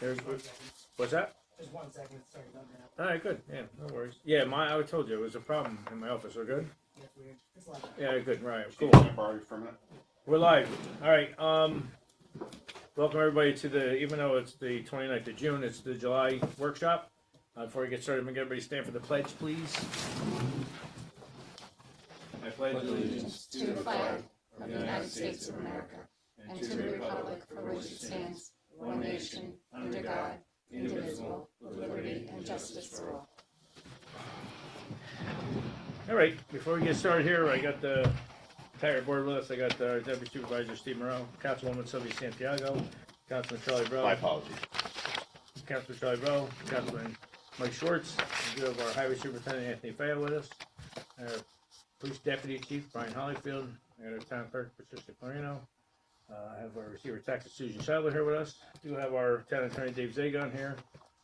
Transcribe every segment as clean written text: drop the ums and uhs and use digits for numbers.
There's, what's that? Just 1 second, sorry about that. All right, good. Yeah, no worries. Yeah, I told you it was a problem in my office. We're good. That's weird. It's like Yeah, good. Right. Cool. Can I borrow you for a minute? We're live. All right. Welcome everybody to the. Even though it's the 29th of June, it's the July workshop. Before we get started, I'm gonna get everybody stand for the pledge, please. I pledge allegiance to the flag of the United States of America and to the republic for which it stands, one nation, under God, indivisible, with liberty and justice for all. All right. Before we get started here, I got the entire board with us. I got our Deputy Supervisor Steve Moreau, Councilwoman Sylvia Santiago, Councilman Charlie Bro. My apologies. Councilman Charlie Bro, Councilman Mike Schwartz, we do have our Highway Superintendent Anthony Faya with us, our Police Deputy Chief Brian Hollyfield, I got our Town Clerk Patricia Clarino, I have our Receiver Tax Susan Scheidler here with us, we do have our Town Attorney Dave Zagon here,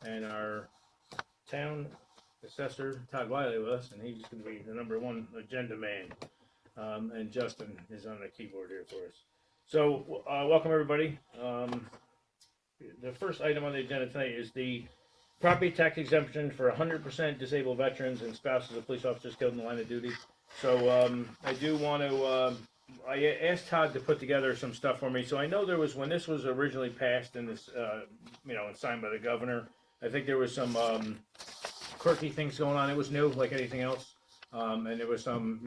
and our Town Assessor Todd Wiley with us, and he's going to be the #1 agenda man, and Justin is on the keyboard here for us. So, welcome everybody. The first item on the agenda tonight is the property tax exemption for 100% disabled veterans and spouses of police officers killed in the line of duty. So I do want to, I asked Todd to put together some stuff for me. So I know there was, when this was originally passed and this, and signed by the governor, I think there was some quirky things going on. It was new, like anything else. And there was some,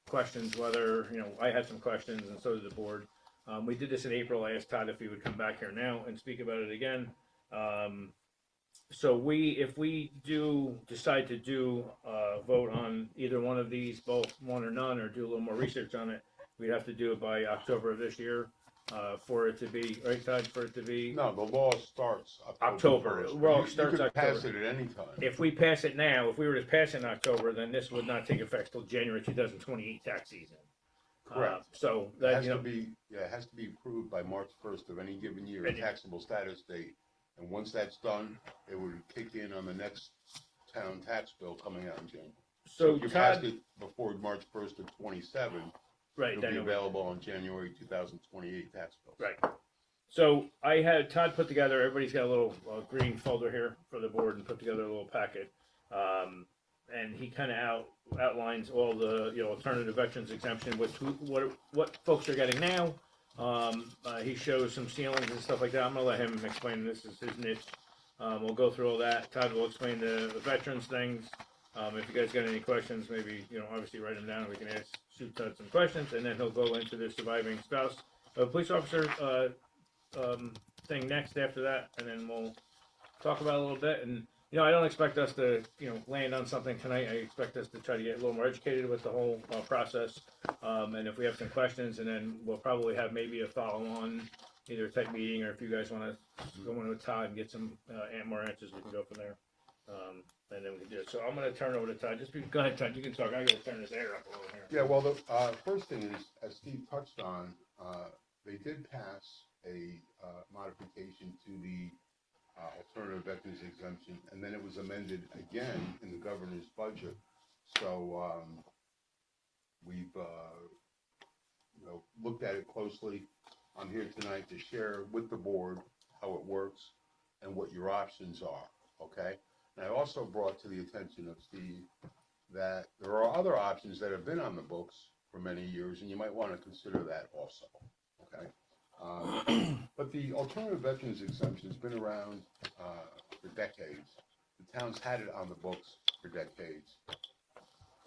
questions whether, I had some questions and so did the board. We did this in April. I asked Todd if he would come back here now and speak about it again. So if we do decide to do vote on either one of these, both one or none, or do a little more research on it, we'd have to do it by October of this year for it to be, right, Todd, for it to be? No, the law starts October. 1st. Well, it You starts could pass October. it at any time. If we pass it now, if we were to pass it in October, then this would not take effect till January 2028 tax season. Correct. So It that, has to be, it has to be approved by March 1st of any given year, Any- taxable status date. And once that's done, it would kick in on the next town tax bill coming out in January. so if you pass Todd, it before March 1st of 27, right, it'll be Daniel. available on January 2028 tax bills. Right. So I had Todd put together, everybody's got a little green folder here for the board and put together a little packet. And he kind of outlines all the, alternative veterans exemption, what folks are getting now. He shows some ceilings and stuff like that. I'm gonna let him explain, this is his niche. We'll go through all that. Todd will explain the veterans things. If you guys got any questions, maybe, obviously write them down and we can shoot Todd some questions, and then he'll go into the surviving spouse police officer thing next after that, and then we'll talk about it a little bit. And I don't expect us to land on something tonight. I expect us to try to get a little more educated with the whole process. And if we have some questions, and then we'll probably have maybe a follow-on either type meeting, or if you guys want to go in with Todd and get some more answers, we can go from there. And then we can do it. So I'm going to turn it over to Todd. Go ahead, Todd. You can talk. I got to turn this air up a little here. Yeah, well, the first thing is, as Steve touched on, they did pass a modification to the alternative veterans exemption, and then it was amended again in the governor's budget. So we've looked at it closely. I'm here tonight to share with the board how it works and what your options are. Okay. And I also brought to the attention of Steve that there are other options that have been on the books for many years, and you might want to consider that also. Okay. But the alternative veterans exemption has been around for decades. The town's had it on the books for decades.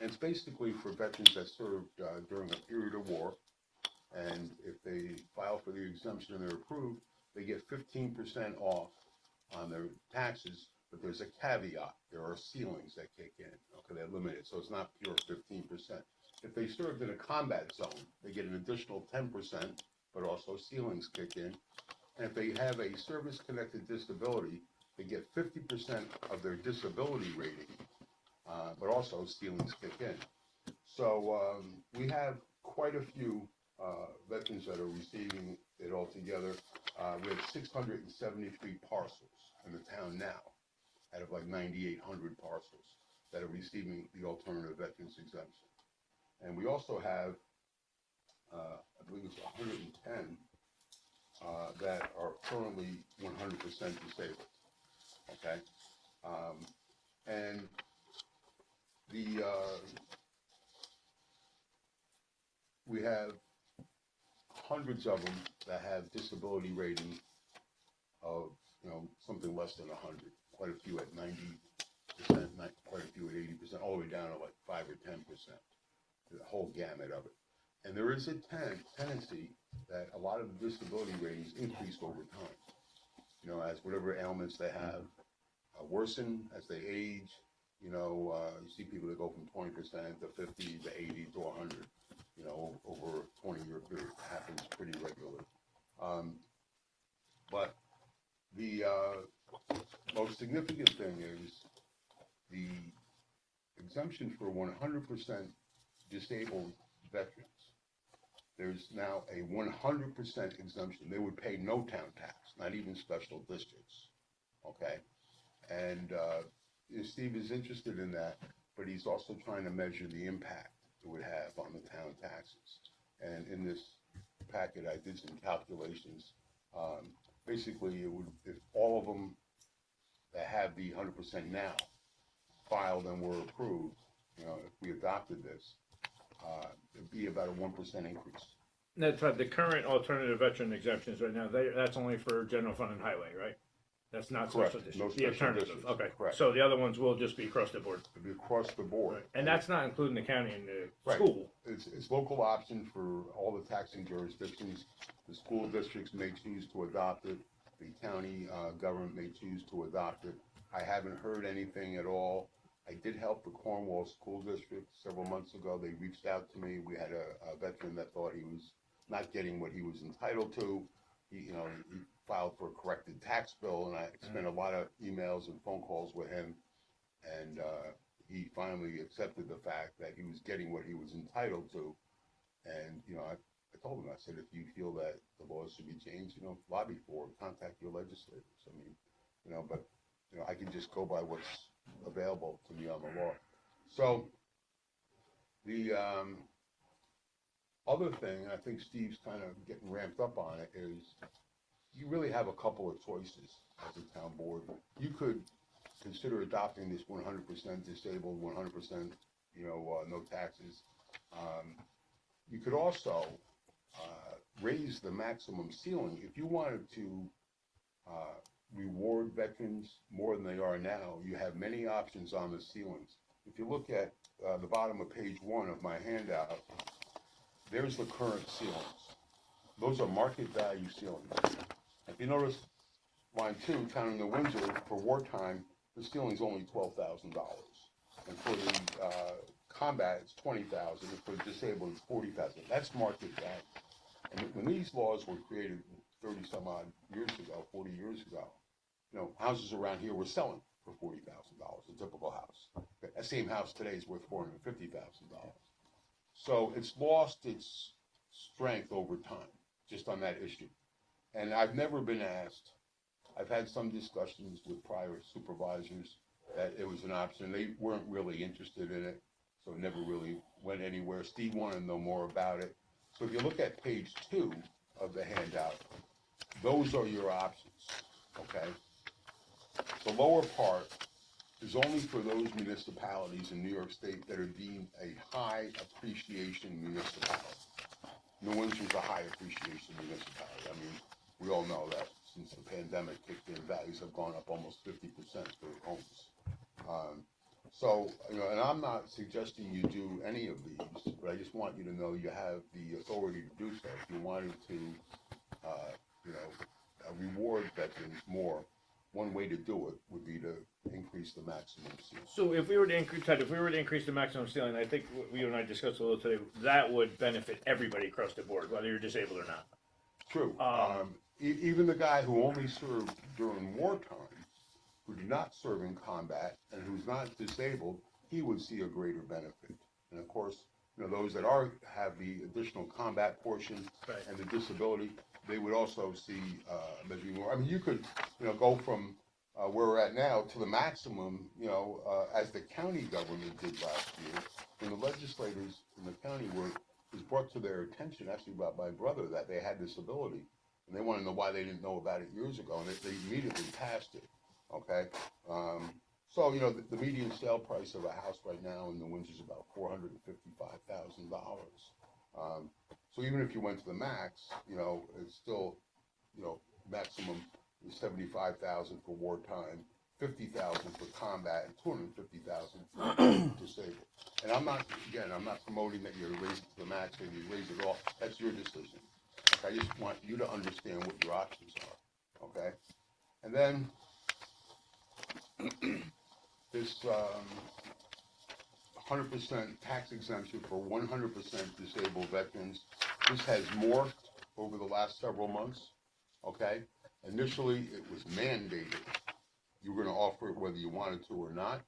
And it's basically for veterans that served during a period of war. And if they file for the exemption and they're approved, they get 15% off on their taxes. But there's a caveat. There are ceilings that kick in. Okay, they're limited. So it's not pure 15%. If they served in a combat zone, they get an additional 10%. But also ceilings kick in. And if they have a service-connected disability, they get 50% of their disability rating, but also ceilings kick in. So we have quite a few veterans that are receiving it all together. We have 673 parcels in the town now, out of like 9,800 parcels that are receiving the alternative veterans exemption. And we also have I believe it's 110 that are currently 100% disabled. okay? And we have hundreds of them that have disability ratings of, something less than 100. Quite a few at 90%, quite a few at 80%, all the way down to like 5 or 10%. The whole gamut of it. And there is a tendency that a lot of the disability ratings increase over time. As whatever ailments they have worsen as they age. You see people that go from 20% to 50 to 80 to 100. Over a 20-year period. It happens pretty regularly. But the most significant thing is the exemption for 100% disabled veterans. There's now a 100% exemption. They would pay no town tax, not even special districts. Okay? And Steve is interested in that, but he's also trying to measure the impact it would have on the town taxes. And in this packet, I did some calculations. Basically, it would, if all of them that have the 100% now filed and were approved, if we adopted this, it'd be about a 1% increase. That's right. The current alternative veteran exemptions right now, that's only for general fund and highway, right? That's not Correct. special districts. No The special alternative, districts. okay. Correct. So the other ones will just be across the board. It'd be across the board. Right. And that's not including the county and the Right. school. It's local option for all the taxing jurisdictions. The school districts may choose to adopt it. The county government may choose to adopt it. I haven't heard anything at all. I did help the Cornwall School District several months ago. They reached out to me. We had a veteran that thought he was not getting what he was entitled to. He filed for a corrected tax bill, and I spent a lot of emails and phone calls with him, and he finally accepted the fact that he was getting what he was entitled to. And I told him, I said, if you feel that the laws should be changed, lobby for it, contact your legislators. I mean, but I can just go by what's available to me on the law. So the other thing, I think Steve's kind of getting ramped up on it, is you really have a couple of choices as a town board. You could consider adopting this 100% disabled, 100%, no taxes. You could also raise the maximum ceiling. If you wanted to reward veterans more than they are now, you have many options on the ceilings. If you look at the bottom of page 1 of my handout, there's the current ceilings. Those are market value ceilings. If you notice line 2, counting the Windsor, for wartime, the ceiling's only $12,000. And for the combat, it's $20,000. And for the disabled, it's $40,000. That's market value. And when these laws were created 30 some odd years ago, 40 years ago, houses around here were selling for $40,000, a typical house. That same house today is worth $450,000. So it's lost its strength over time, just on that issue. And I've never been asked. I've had some discussions with prior supervisors that it was an option. They weren't really interested in it, so it never really went anywhere. Steve wanted to know more about it. So if you look at page 2 of the handout, those are your options, okay? The lower part is only for those municipalities in New York State that are deemed a high appreciation municipality. New Windsor's a high appreciation municipality. I mean, we all know that since the pandemic kicked in, values have gone up almost 50% for homes. And I'm not suggesting you do any of these, but I just want you to know you have the authority to do so. If you wanted to, reward veterans more, one way to do it would be to increase the maximum ceiling. So if we were to increase the maximum ceiling, I think you and I discussed a little today, that would benefit everybody across the board, whether you're disabled or not. True. Even the guy who only served during wartime, who did not serve in combat, and who's not disabled, he would see a greater benefit. And of course, those that have the additional combat portion and the disability, they would also see maybe more. I mean, you could, go from where we're at now to the maximum, as the county government did last year, when the legislators in the county was brought to their attention, actually by my brother, that they had this ability, and they want to know why they didn't know about it years ago, and they immediately passed it. okay? So, you know, the median sale price of a house right now in the Windsor is about $455,000. So even if you went to the max, you know, it's still, you know, maximum is 75,000 for wartime, 50,000 for combat, and 250,000 for disabled. And I'm not promoting that you raise it to the max or you raise it all. That's your decision. Okay? I just want you to understand what your options are. Okay? And then this 100% tax exemption for 100% disabled veterans. This has morphed over the last several months. Okay? Initially, it was mandated. You were going to offer it whether you wanted to or not.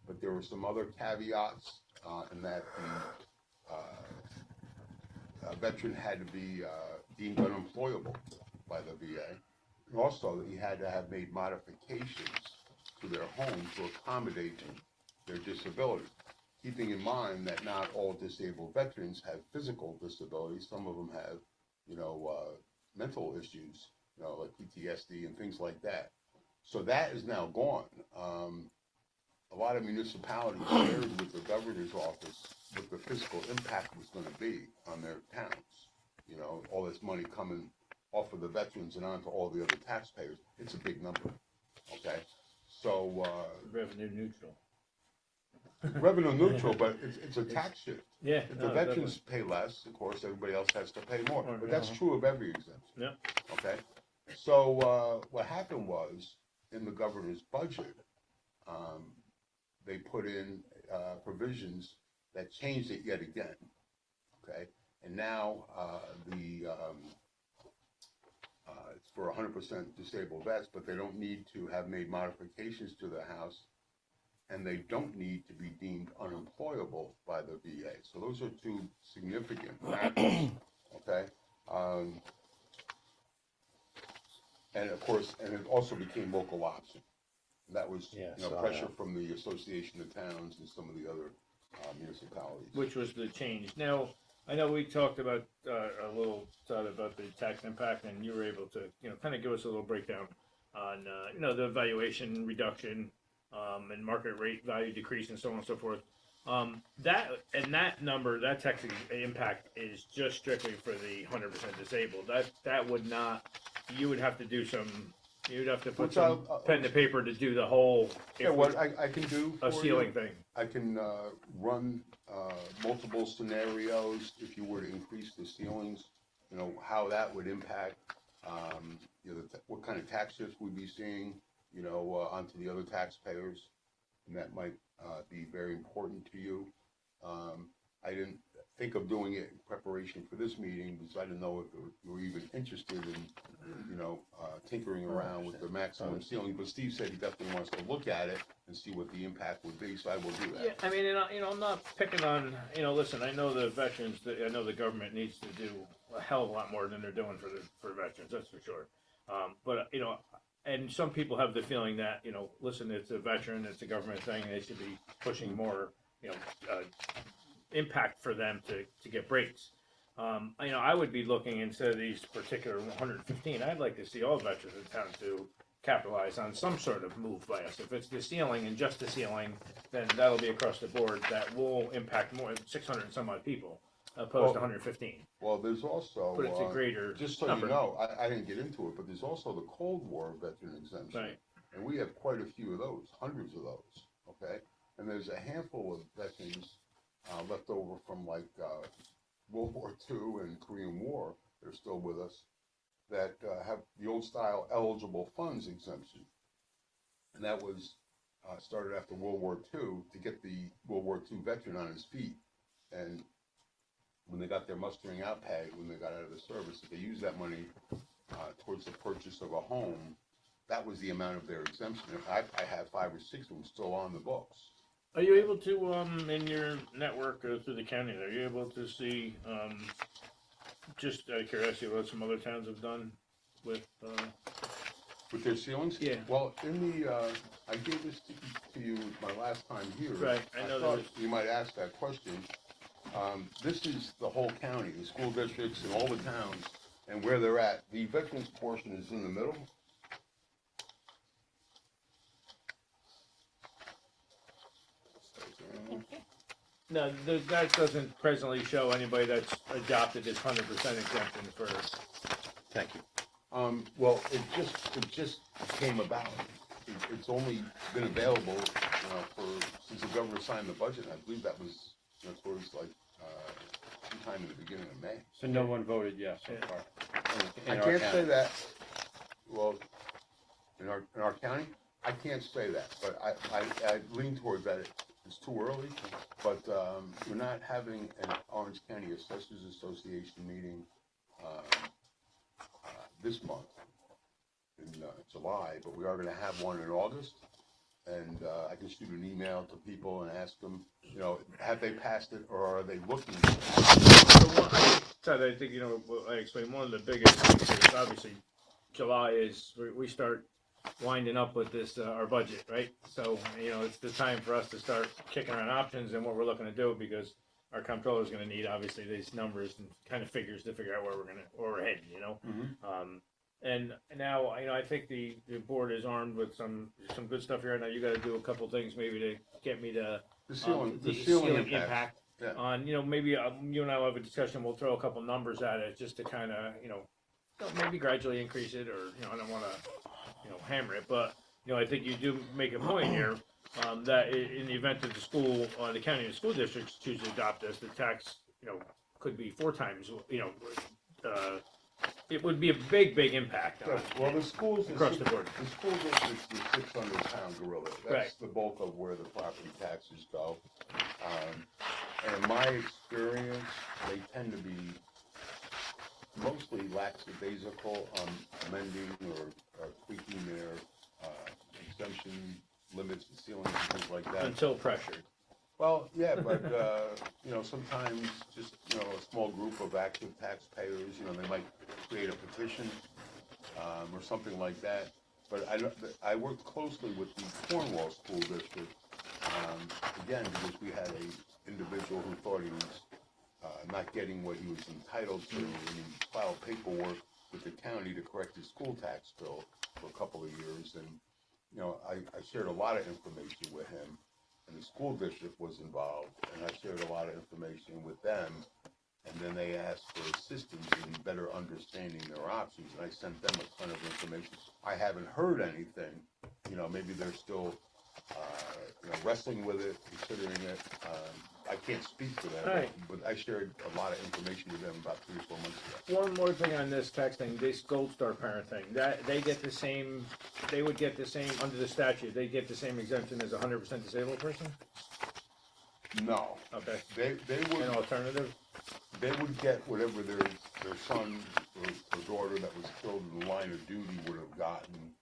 But there were some other caveats in that the veteran had to be deemed unemployable by the VA. And also, that he had to have made modifications to their home to accommodate their disability. Keeping in mind that not all disabled veterans have physical disabilities. Some of them have, you know, mental issues, you know, like PTSD and things like that. So that is now gone. A lot of municipalities shared with the governor's office what the physical impact was going to be on their towns. You know, all this money coming off of the veterans and onto all the other taxpayers. It's a big number. Okay, so Revenue neutral. revenue neutral, but it's a tax shift. Yeah. If the no, veterans pay less, of course, everybody else has to pay more. But that's Uh-huh. true of every exemption. Yeah. Okay, so what happened was in the governor's budget, they put in provisions that changed it yet again. Okay, and now it's for 100% disabled vets, but they don't need to have made modifications to their house, and they don't need to be deemed unemployable by the VA. So those are two significant factors. Okay, and of course, and it also became local option. That was, Yeah, you know, saw pressure that. from the Association of Towns and some of the other municipalities. Which was the change. Now, I know we talked about a little about the tax impact, and you were able to, you know, kind of give us a little breakdown on, you know, the valuation reduction and market rate value decrease and so on and so forth. That number, that tax impact is just strictly for the 100% disabled. That would not. You would have to do some. You'd have to put Which some pen to paper to do the whole. Yeah, what I can do a for ceiling you, thing. I can run multiple scenarios if you were to increase the ceilings, you know, how that would impact, you know, what kind of tax shifts we'd be seeing, you know, onto the other taxpayers, and that might be very important to you. I didn't think of doing it in preparation for this meeting because I didn't know if you were even interested in, you know, tinkering around with the maximum ceiling. But Steve said he definitely wants to look at it and see what the impact would be, so I will do that. Yeah, I mean, and you know, I'm not picking on, you know, listen, I know the veterans, I know the government needs to do a hell of a lot more than they're doing for veterans, that's for sure. But, you know, and some people have the feeling that, you know, listen, it's a veteran, it's a government thing, they should be pushing more, you know, impact for them to get breaks. You know, I would be looking instead of these particular 115, I'd like to see all veterans in town to capitalize on some sort of move by us. If it's the ceiling and just the ceiling, then that'll be across the board. That will impact more than 600 and some odd people, opposed to 115. Well, there's also, But it's a greater just so number. you know, I didn't get into it, but there's also the Cold War veteran exemption. Right. And we have quite a few of those, hundreds of those, okay? And there's a handful of veterans left over from like World War II and Korean War that are still with us that have the old style eligible funds exemption. And that was started after World War II to get the World War II veteran on his feet. And when they got their mustering out pay, when they got out of the service, if they used that money towards the purchase of a home, that was the amount of their exemption. I have 5 or 6 of them still on the books. Are you able to, in your network through the county, are you able to see, just out of curiosity, what some other towns have done with, With their ceilings? Yeah. Well, in the, I gave this to you my last time here. Right, I know thought there was- you might ask that question. This is the whole county, the school districts and all the towns and where they're at. The veterans portion is in the middle. No, that doesn't presently show anybody that's adopted this 100% exemption for, Thank you. Well, it just came about. It's only been available, since the governor signed the budget. I believe that was, towards like, sometime in the beginning of May. So no one voted yes so Yeah. far. I In our can't county. say that, well, in our county, I can't say that, but I lean toward that it's too early, but, we're not having an Orange County Assessors Association meeting, this month in July, but we are gonna have one in August. And, I can shoot an email to people and ask them, have they passed it or are they looking to pass it? So I think, I explained, one of the biggest things here is obviously July is, we start winding up with this, our budget, right? So, it's the time for us to start kicking around options and what we're looking to do, because our comptroller is gonna need, obviously, these numbers and kind of figures to figure out where we're heading, And now, I think the board is armed with some good stuff here. Now you gotta do a couple things maybe to get me to, The ceiling ceiling impact. Yeah. on, maybe you and I will have a discussion, we'll throw a couple numbers at it just to kind of, maybe gradually increase it, or, I don't want to, hammer it, but, I think you do make a point here, that in the event that the school, the county and school districts choose to adopt this, the tax, could be 4 times, it would be a big impact on, Well, the schools, across the board. the school district's the 600-pound gorilla. That's Right. the bulk of where the property taxes go. And in my experience, they tend to be mostly lackadaisical on amending or tweaking their exemption limits and ceilings and things like that. Until pressured. Well, yeah, but, sometimes just, a small group of active taxpayers, they might create a petition, or something like that. But I worked closely with the Cornwall School District, again, because we had a individual who thought he was, not getting what he was entitled to, and he filed paperwork with the county to correct his school tax bill for a couple of years, and, I shared a lot of information with him. And the school district was involved, and I shared a lot of information with them, and then they asked for assistance in better understanding their options, and I sent them a ton of information. I haven't heard anything, maybe they're still, wrestling with it, considering it. I can't speak for them, Right. but I shared a lot of information with them about 3 or 4 months ago. One more thing on this tax thing, this Gold Star parent thing, that they get the same, they would get the same, under the statute, they get the same exemption as a 100% disabled person? No, Okay, they an would, alternative? they would get whatever their son or daughter that was killed in the line of duty would have gotten.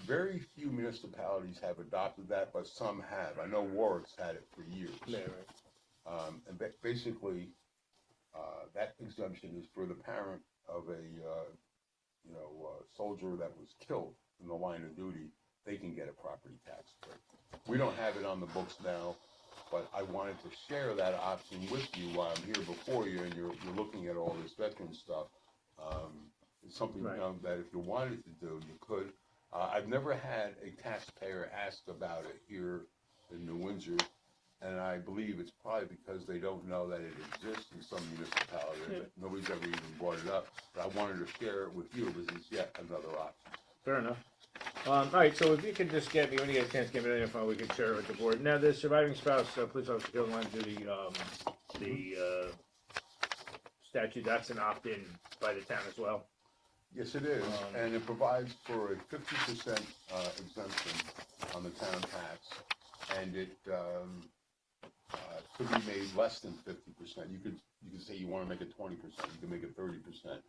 Very few municipalities have adopted that, but some have. I know Warwick's had it for years. Yeah, right. And basically, that exemption is for the parent of a, soldier that was killed in the line of duty. They can get a property tax break. We don't have it on the books now, but I wanted to share that option with you while I'm here before you, and you're looking at all this veteran stuff. It's something, Right. that if you wanted to do, you could. I've never had a taxpayer ask about it here in New Windsor, and I believe it's probably because they don't know that it exists in some municipalities. Yeah. Nobody's ever even brought it up, but I wanted to share it with you because it's yet another option. Fair enough. All right, so if you could just get me, when you get a chance, give me that info, we can share it with the board. Now, the surviving spouse, police officer killed in line of duty, the statute, that's an opt-in by the town as well. Yes, it is, and it provides for a 50% exemption on the town tax, and it could be made less than 50%. You could say you want to make it 20%, you can make it 30%,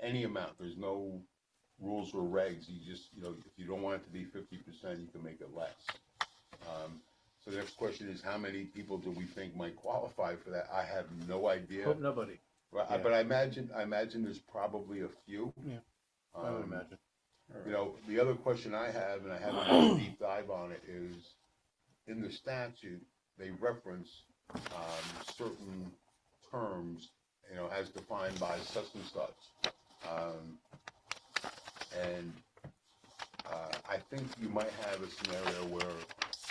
any amount. There's no rules or regs. You just, if you don't want it to be 50%, you can make it less. So the next question is, how many people do we think might qualify for that? I have no idea. Hope nobody. Well, Yeah. but I imagine there's probably a few. Yeah, I would imagine. The other question I have, and I haven't done a deep dive on it, is in the statute, they reference certain terms, as defined by such and such. And I think you might have a scenario where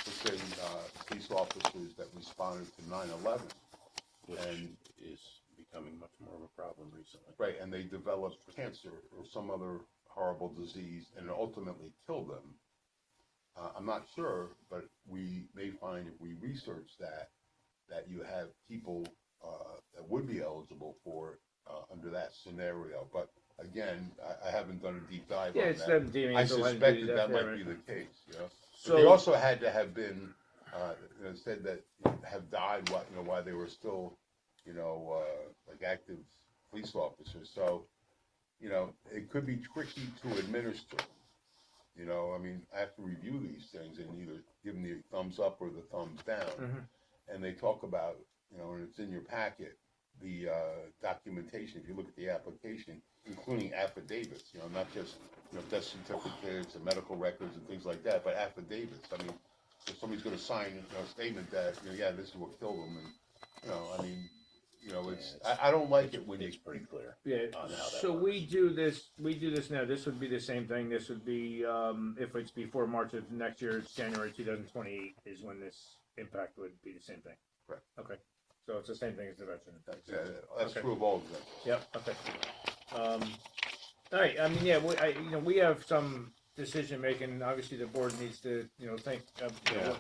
let's say, police officers that responded to 9/11. Which And- is becoming much more of a problem recently. Right, and they developed cancer or some other horrible disease and ultimately killed them. I'm not sure, but we may find if we research that you have people that would be eligible for it under that scenario. But again, I haven't done a deep dive Yeah, on it's that. them deeming I it a line of suspected duty that death, might right? be the case, you know. So- But they also had to have been, said that have died while they were still, like active police officers. So, it could be tricky to administer. I mean, I have to review these things and either give them the thumbs up or the thumbs down. Mhm. And they talk about, and it's in your packet, the documentation. If you look at the application, including affidavits, not just death certificates and medical records and things like that, but affidavits. I mean, if somebody's going to sign a statement that yeah, this is what killed them, and I mean, it's I don't like it when It's pretty clear. Yeah, on how that so works. we do this now, this would be the same thing, this would be, if it's before March of next year, it's January 2028 is when this impact would be the same thing. Correct. Okay, so it's the same thing as the veteran. that's Okay. true of all of them. Yep, okay. All right, I mean, yeah, we have some decision making, obviously the board needs to, think,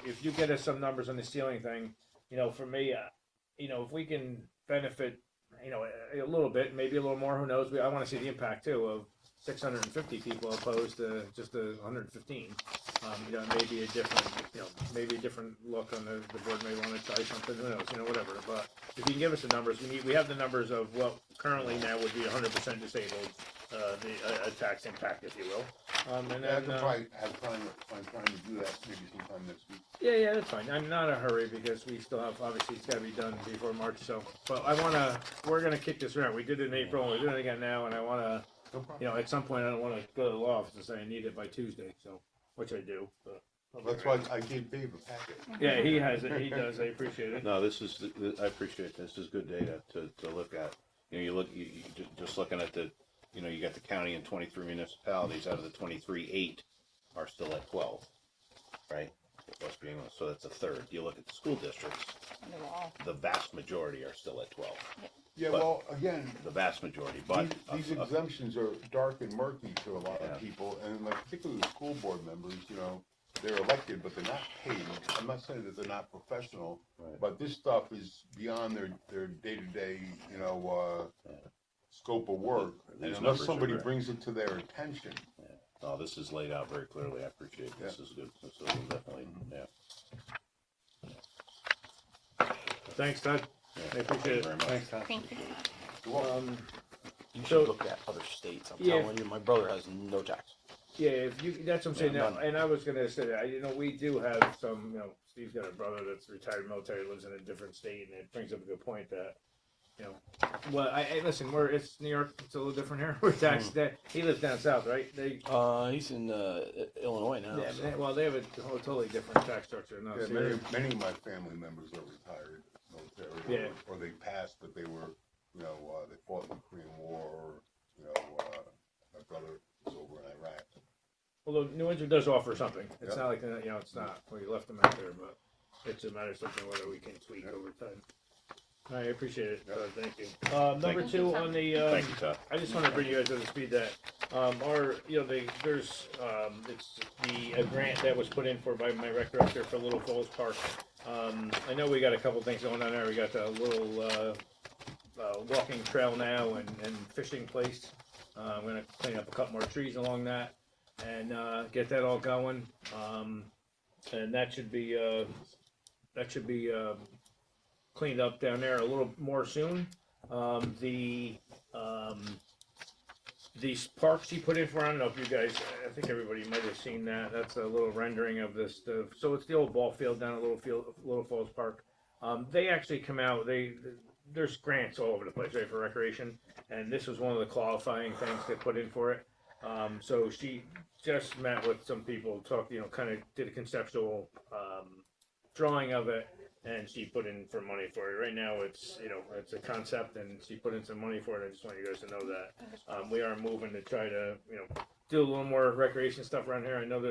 if you get us some numbers on the ceiling thing, for me, if we can benefit, a little bit, maybe a little more, who knows, I wanna see the impact too of 650 people opposed to just 115. Maybe a different look on the board may wanna try something, who knows, whatever, but if you can give us the numbers, we have the numbers of what currently now would be 100% disabled, a tax impact, if you will. And I then, could probably have time to do that maybe sometime next week. yeah, that's fine. I'm not in a hurry because we still have, obviously, it's gotta be done before March, so, but we're gonna kick this around. We did it in April, and we're doing it again now, and I wanna, No problem. at some point, I don't wanna go to the law office and say I need it by Tuesday, so, which I do, but. That's why I gave Dave a packet. Yeah, he has it, he does, I appreciate it. No, I appreciate this. This is good data to look at. You just looking at you got the county and 23 municipalities. Out of the 23, 8 are still at 12, right? West being, so that's a third. You look at the school districts, the vast majority are still at 12. Yeah, But- well, again, The vast majority, but these exemptions are dark and murky to a lot Yeah. of people, and like particularly the school board members, they're elected, but they're not paid. I'm not saying that they're not professional, Right. but this stuff is beyond their day-to-day, scope of work. These And numbers unless are somebody great. brings it to their attention, no, this is laid out very clearly. I appreciate it. This is good. This is definitely, yeah. Thanks, Todd. Yeah. I appreciate it. Thank you very much. Thank you. you're welcome. You should So- look at other states. I'm Yeah. telling you, my brother has no tax. Yeah, if you, that's what I'm saying Yeah, now, and I was gonna say that, we do have some, Steve's got a brother that's retired military, lives in a different state, and it brings up a good point that, well, listen, it's New York, it's a little different here, we're taxed, that, he lives down south, right? He's in Illinois now. Yeah, so. they have a totally different tax structure than us. Yeah, many of my family members are retired military, Yeah. or they passed, but they were, they fought in the Korean War, my brother was over in Iraq. Although New Windsor does offer something, it's Yeah. not like, it's not, we left them out there, but it's a matter of something whether we can tweak over time. I appreciate it, thank you. Number Thank two on the, Thank you, Todd. I just want to bring you guys up to speed that there's it's a grant that was put in by my rec director for Little Falls Park. I know we got a couple things going on there. We got the little walking trail now and fishing place. I'm gonna clean up a couple more trees along that and get that all going. And that should be cleaned up down there a little more soon. These parks he put in for, I don't know if you guys, I think everybody might have seen that. That's a little rendering of this. So it's the old ball field down at Little Falls Park. They actually come out. There's grants all over the place, right, for recreation, and this was one of the qualifying things they put in for it. So she just met with some people, talked, kind of did a conceptual drawing of it. And she put in for money for it. Right now, it's a concept, and she put in some money for it. I just want you guys to know that we are moving to try to do a little more recreation stuff around here. I know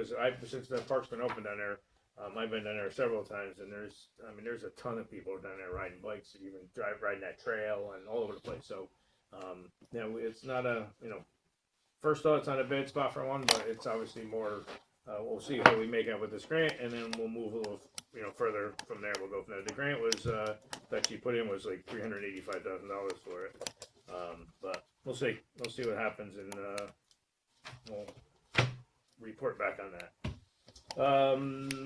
since the park's been open down there, I've been down there several times, and there's a ton of people down there riding bikes, and even riding that trail and all over the place. So, it's not first thought, it's not a bad spot for one, but it's obviously more. We'll see how we make out with this grant, and then we'll move a little, further from there. We'll go from there. The grant was that you put in was like $385,000 for it, but we'll see. We'll see what happens, and we'll report back on that.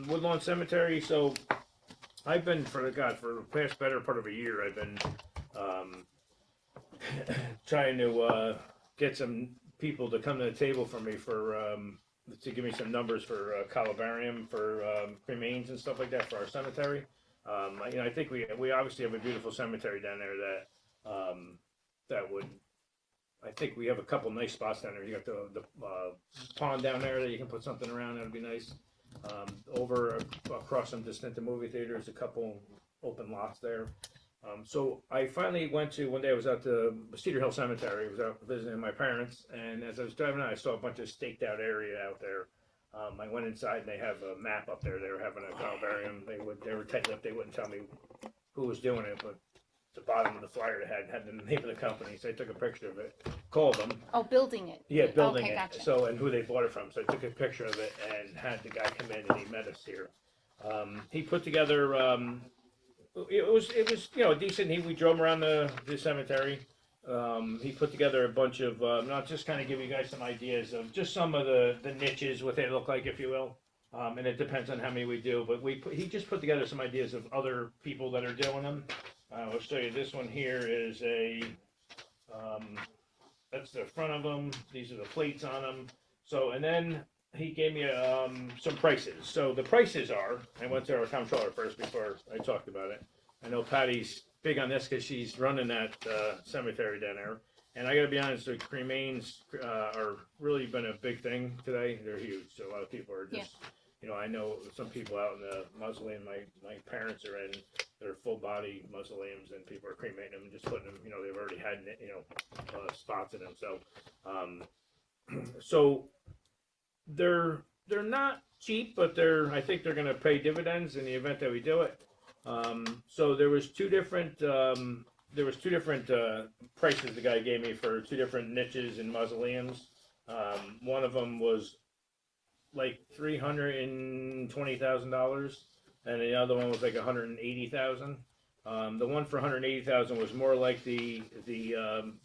Woodlawn Cemetery. So I've been for the past better part of a year. I've been trying to get some people to come to the table for me to give me some numbers for columbarium for cremains and stuff like that for our cemetery. I think we obviously have a beautiful cemetery down there that would. I think we have a couple nice spots down there. You got the pond down there that you can put something around. That'd be nice. Over across some distance, the movie theater, there's a couple open lots there. So I finally went to, one day I was at the Cedar Hill Cemetery. I was out visiting my parents, and as I was driving out, I saw a bunch of staked out area out there. I went inside, and they have a map up there. They were having a columbarium. They were tight-lipped. They wouldn't tell me who was doing it, but the bottom of the flyer had the name of the company, so I took a picture of it, called them. Oh, building it. Yeah, building Okay, it. gotcha. So, and who they bought it from. So I took a picture of it and had the guy come in, and he met us here. He put together. It was decent. We drove around the cemetery. He put together a bunch of not just kind of give you guys some ideas of just some of the niches, what they look like, if you will. And it depends on how many we do, but he just put together some ideas of other people that are doing them. I'll show you. This one here is that's the front of them. These are the plates on them. So, and then he gave me some prices. So the prices are, I went to our comptroller first before I talked about it. I know Patty's big on this because she's running that cemetery down there. And I got to be honest, the cremains are really been a big thing today. They're huge. So a lot of people are just, I know some people out in the mausoleum my parents are in, they're full body mausoleums, and people are cremating them and just putting them, they've already had, spots in them. So, so they're not cheap, but I think they're going to pay dividends in the event that we do it. So there was two different prices the guy gave me for two different niches and mausoleums. One of them was like $320,000, and the other one was like $180,000. The one for $180,000 was more like the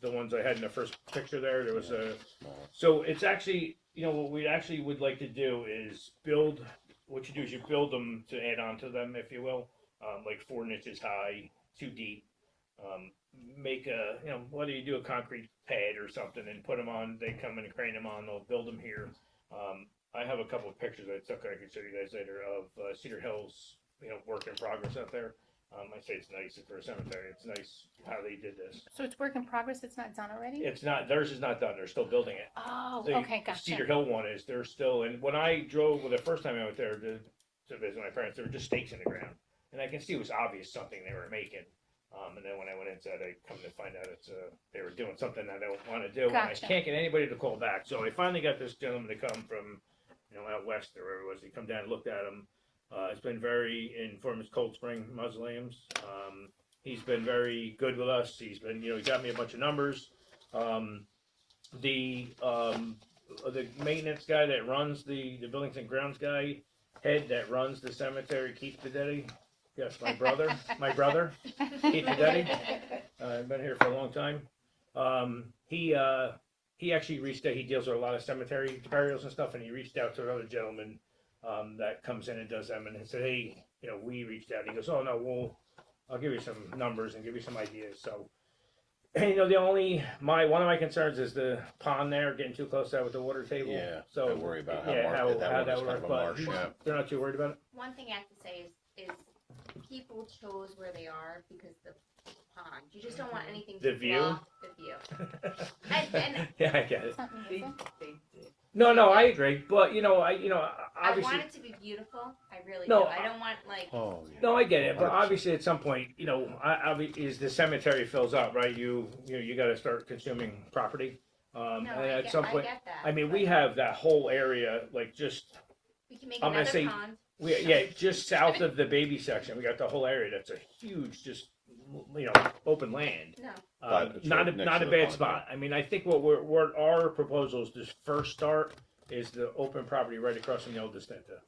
ones I had in the first picture there. There was so it's actually, what we actually would like to do is build. What you do is you build them to add on to them, if you will, like 4 niches high, 2 deep. Make whether you do a concrete pad or something and put them on. They come in and crane them on. They'll build them here. I have a couple of pictures I took I can show you guys later of Cedar Hills, work in progress out there. I say it's nice for a cemetery. It's nice how they did this. So it's work in progress. It's not done already. It's not. Theirs is not done. They're still building it. Oh, okay, gotcha. Cedar Hill one is. They're still. And when I drove, the first time I went there to visit my parents, there were just stakes in the ground, and I can see it was obvious something they were making. And then when I went inside, I come to find out they were doing something that I don't want to do. Gotcha. And I can't get anybody to call back. So I finally got this gentleman to come from, out west or wherever it was. He come down and looked at them. It's been very informed his Cold Spring mausoleums. He's been very good with us. He's been, he got me a bunch of numbers. The maintenance guy that runs the buildings and grounds guy, head that runs the cemetery, Keith Fidetti. Yes, my brother, Keith Fidetti. I've been here for a long time. He actually reached out. He deals with a lot of cemetery burials and stuff, and he reached out to another gentleman that comes in and does them, and he said, "Hey, we reached out." He goes, "Oh no, I'll give you some numbers and give you some ideas." So, one of my concerns is the pond there getting too close out with the water table. Yeah. So I worry about how that would work. But Yeah. they're not too worried about it. One thing I have to say is people chose where they are because the pond. You just don't want anything to The view? block the view. And Yeah, I get it. It's not They, music. they did. No, I agree. But I obviously. want it to be beautiful. I really No, do. I don't want Oh, yeah. No, I get it, but 100%. obviously at some point, is the cemetery fills up, right? You got to start consuming property. And at some point, I get that. I mean, but we have that whole area, like just we can make I'm gonna another say- pond. just south of the baby section, we got the whole area. That's a huge, just open land. No. But it's Not right a next not to a the bad pond, spot. I mean, I think what our proposal is to first start is the open property right across from the old Distinta.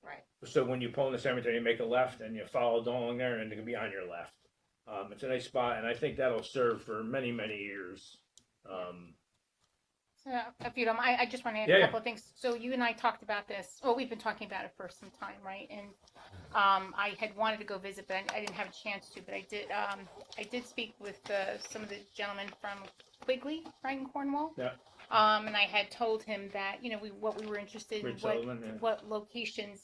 Right. So when you pull in the cemetery, you make a left and you follow along there, and it can be on your left. It's a nice spot, and I think that'll serve for many, many years. So, if you don't mind, I just want to add Yeah, a yeah. couple of things. So you and I talked about this. Well, we've been talking about it for some time, right? And I had wanted to go visit, but I didn't have a chance to. But I did. I did speak with some of the gentlemen from Quigley, right in Cornwall. Yeah. And I had told him that what we were interested in, Rich Sullivan, yeah. what locations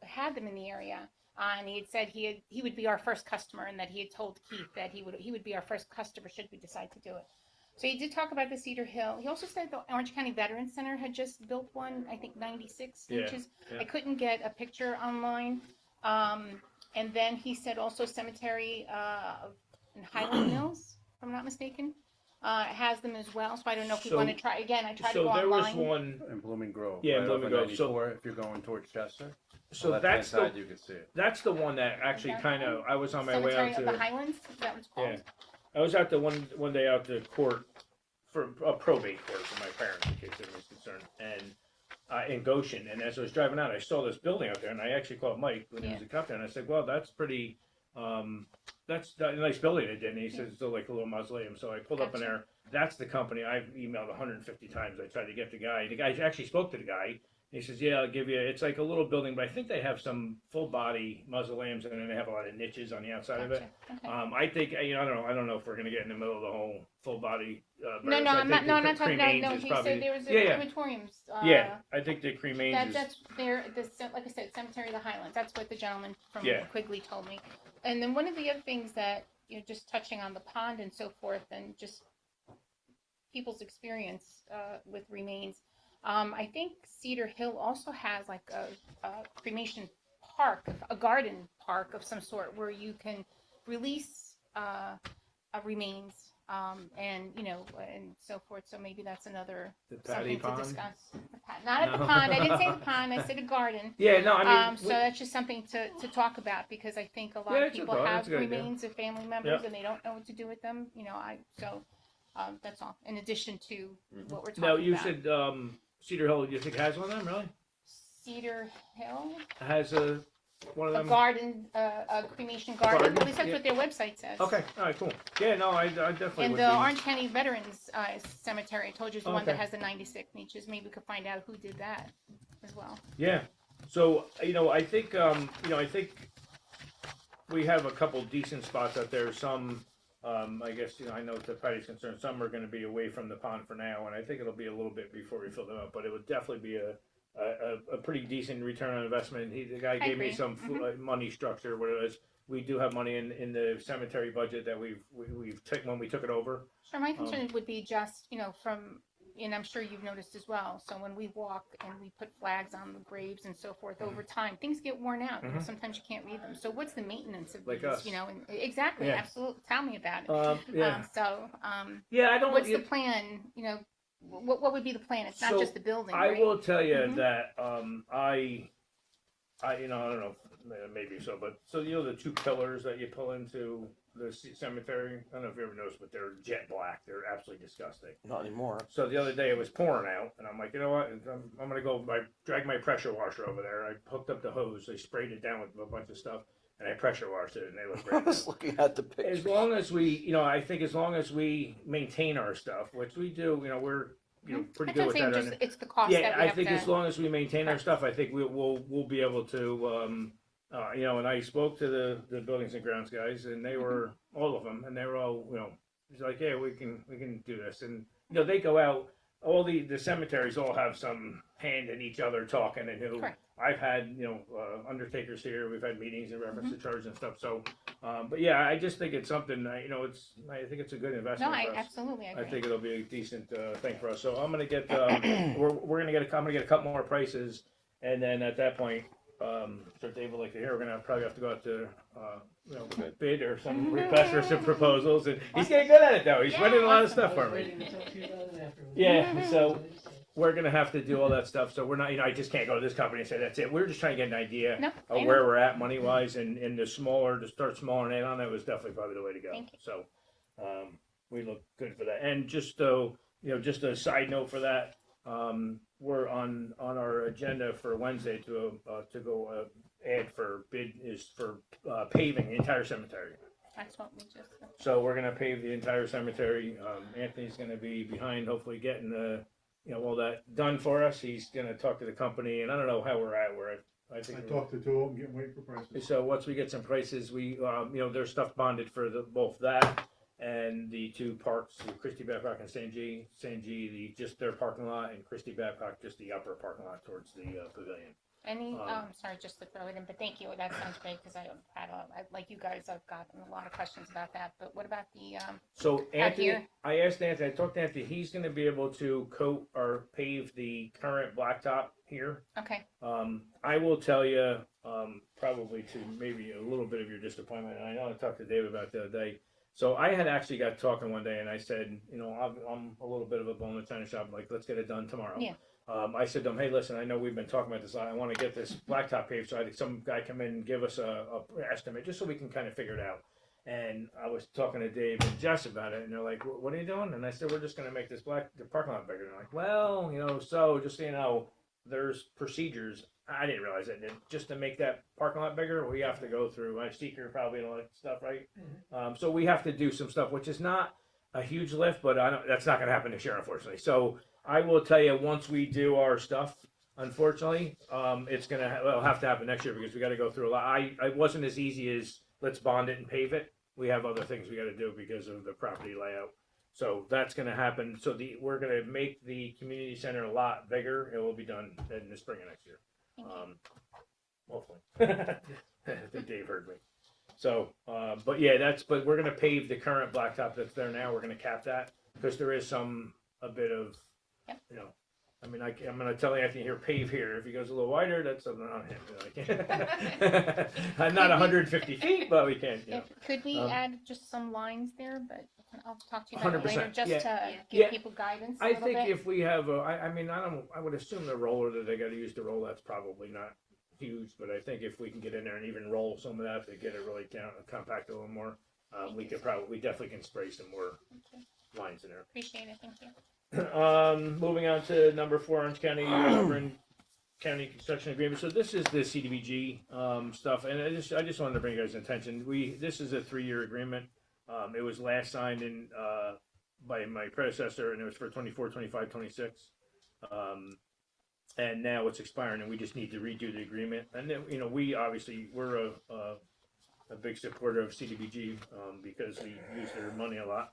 had them in the area. And he had said he would be our first customer, and that he had told Keith that he would be our first customer should we decide to do it. So he did talk about the Cedar Hill. He also said the Orange County Veterans Center had just built one, I think 96 inches. yeah. I couldn't get a picture online. And then he said also cemetery in Highland Mills, if I'm not mistaken, has them as well. So I don't know if we So- want to try again. I tried to So go there was online. one. In Blooming Grove. Yeah, right Blooming off of Grove. So- 94, if you're going towards Chester. So left-hand that's side, the you can see it. that's the one that actually that kind of. I was on my way Cemetery out of the to. Highlands. Is that what it's called? Yeah. I was out the one day out to court for a probate court for my parents, in case anyone's concerned, and in Goshen. And as I was driving out, I saw this building out there, and I actually called Mike when he was a cop there, and I said, "Well, that's pretty. That's a nice building they did." And he says it's like a little mausoleum. So I pulled up in Gotcha. there. That's the company. I've emailed 150 times. I tried to get the guy. The guy actually spoke to the guy. He says, "Yeah, I'll give you." It's like a little building, but I think they have some full body mausoleums, and then they have a lot of niches on the outside of it. Gotcha. Okay. I think I don't know if we're gonna get in the middle of the whole full body. No, burials. no, I I'm think not. No, the I'm not talking. No, cremains no. is He probably- said there was a yeah, crematoriums. yeah. I think the cremains is That's there. Like I said, Cemetery of the Highlands. That's what the gentleman from Yeah. Quigley told me. And then one of the other things that just touching on the pond and so forth, and just people's experience with remains. I think Cedar Hill also has like a cremation park, a garden park of some sort, where you can release remains, and and so forth. So maybe that's another the Patty something Pond. to discuss. Not at the No. pond. I didn't say the pond. I said a garden. Yeah, no, I mean, So that's just something to talk about, because I think a lot Yeah, of it's a people thought. have It's a good idea. remains of family members Yeah. and they don't know what to do with them. That's all. In addition to what we're talking now you about. said Cedar Hill. You think has one of them really? Cedar Hill, Has one of a them? garden, a cremation garden. Garden? At least that's Yeah. what their website says. Okay, all right, cool. Yeah, no, I definitely And would the be. Orange County Veterans Cemetery, I told you, is the one that Okay. has the 96 niches. Maybe we could find out who did that as well. Yeah. So I think I think we have a couple decent spots out there. Some, I guess I know to Patty's concerned, some are going to be away from the pond for now, and I think it'll be a little bit before we fill them up. But it would definitely be a pretty decent return on investment. The guy gave me agree. some money structure. What it is, we do have money in the cemetery budget that we've taken when we took it over. Sure, my concern would be just, from, and I'm sure you've noticed as well, so when we walk and we put flags on the graves and so forth, over time, things get worn out. Mhm. Sometimes you can't read them. So what's the maintenance of Like these, us. and exactly, Yeah. absolutely. Tell me about it. Yeah. Yeah, I don't. What's the plan, what would be the plan? It's not So, just the building, I right? will tell you Mhm. that I I don't know, maybe so, but so the two pillars that you pull into the cemetery. I don't know if you ever noticed, but they're jet black. They're absolutely disgusting. Not anymore. So the other day it was pouring out, and I'm like, you know what? I'm gonna go. I dragged my pressure washer over there. I hooked up the hose. I sprayed it down with a bunch of stuff, and I pressure washed it, and they look I great. was looking at the picture. As long as we, I think as long as we maintain our stuff, which we do, we're pretty That's good what with I'm that. saying, just, it's the cost that Yeah, we I have think to. as long as we maintain our stuff, I think we'll be able to. And I spoke to the buildings and grounds guys, and they were all of them, and they were all, it's like, yeah, we can do this, and they go out. All the cemeteries all have some hand in each other talking, and Correct. I've had undertakers here. We've had meetings in reference to charge and stuff. So, but yeah, I just think it's something. I think it's a good No, investment for us. absolutely agree. I think it'll be a decent thing for us. So I'm gonna get we're gonna get I'm gonna get a couple more prices, and then at that point, so Dave would like to hear, we're gonna probably have to go out to bid or some request for some proposals. And he's getting good at it though. He's winning a lot of stuff for me. Yeah. we're gonna have to do all that stuff. So we're not, I just can't go to this company and say that's it. We're just trying to get an idea No, I of know. where we're at money wise, and the smaller to start smaller and add on that was definitely probably the way to go. Thank you. So we look good for that. And just so just a side note for that, we're on our agenda for Wednesday to go add for bid is for paving the entire cemetery. That's what we just. So we're gonna pave the entire cemetery. Anthony's gonna be behind, hopefully getting all that done for us. He's gonna talk to the company, and I don't know how we're at. I I think. talked to two of them, getting waiting for prices. So once we get some prices, we there's stuff bonded for both that and the two parks, Christie Babcock and St. G, just their parking lot, and Christie Babcock just the upper parking lot towards the pavilion. Any, sorry, just to throw it in, but thank you. That sounds great because like you guys, I've gotten a lot of questions about that. But what about the, So Anthony, here? I asked Anthony, I talked to Anthony, he's going to be able to coat or pave the current blacktop here. okay, I will tell you, probably to maybe a little bit of your disappointment, and I know I talked to Dave about it the other day. So I had actually got talking one day, and I said, I'm a little bit of a bone in the china shop, like, let's get it done tomorrow. Yeah. I said to him, hey, listen, I know we've been talking about this. I want to get this blacktop paved, so I think some guy come in and give us a estimate, just so we can kind of figure it out. And I was talking to Dave and Jess about it, and they're like, what are you doing? And I said, we're just going to make the parking lot bigger. And they're like, well, so just so you know, there's procedures. I didn't realize that. Just to make that parking lot bigger, we have to go through seeker probably and all that stuff, right? So we have to do some stuff, which is not a huge lift, but that's not going to happen this year, unfortunately. So I will tell you, once we do our stuff, unfortunately, it's going to have to happen next year because we got to go through a lot. I wasn't as easy as let's bond it and pave it. We have other things we got to do because of the property layout. So that's going to happen. So we're going to make the community center a lot bigger. It will be done in the spring of next year. Hopefully. I think Dave heard me. So, but we're going to pave the current blacktop that's there now. We're going to cap that because there is a bit of, Yep. I mean, I'm going to tell Anthony here, pave here. If he goes a little wider, that's something on him. I'm not 150 feet, but we can. Could we add just some lines there? But I'll talk to you about it later, 100%, just yeah. to give Yeah. people guidance. I think if we have, I would assume the roller that they got to use to roll, that's probably not huge, but I think if we can get in there and even roll some of that to get it really down and compact a little more, we definitely can spray some more lines in there. Appreciate it. Thank you. Moving on to number 4, Orange County Urban County Construction Agreement. So this is the CDBG stuff, and I just wanted to bring you guys' attention. This is a 3-year agreement. It was last signed in by my predecessor, and it was for 24, 25, 26. And now it's expiring, and we just need to redo the agreement. And then, we're a big supporter of CDBG because we use their money a lot.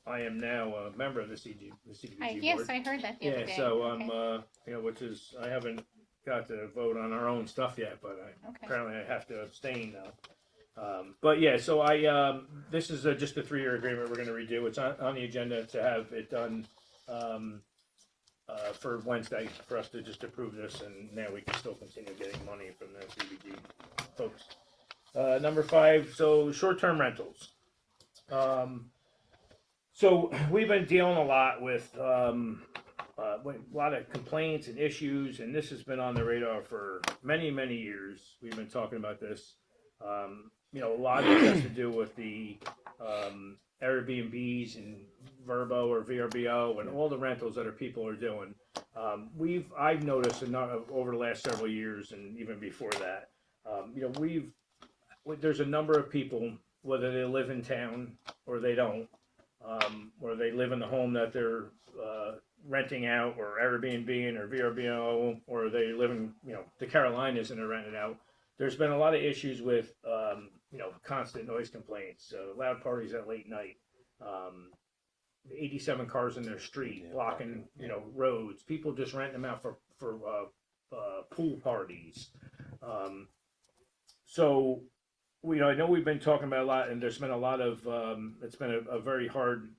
I am now a member of the CDBG board. Yes, I heard that the other day. So Okay. I'm, which is I haven't got to vote on our own stuff yet, but apparently I have to abstain now. But yeah, so this is just a 3-year agreement we're going to redo. It's on the agenda to have it done for Wednesday for us to just approve this, and now we can still continue getting money from the CDBG folks. Number 5, so short-term rentals. So we've been dealing a lot with a lot of complaints and issues, and this has been on the radar for many, many years. We've been talking about this. A lot of it has to do with the Airbnbs and Verbo or VRBO and all the rentals that people are doing. I've noticed over the last several years, and even before that, there's a number of people, whether they live in town or they don't, or they live in the home that they're renting out, or Airbnb or VRBO, or they live in the Carolinas and they're renting out. There's been a lot of issues with constant noise complaints, loud parties at late night, 87 cars in their street blocking roads, people just renting them out for pool parties. So I know we've been talking about a lot, and there's been a lot of it's been a very hard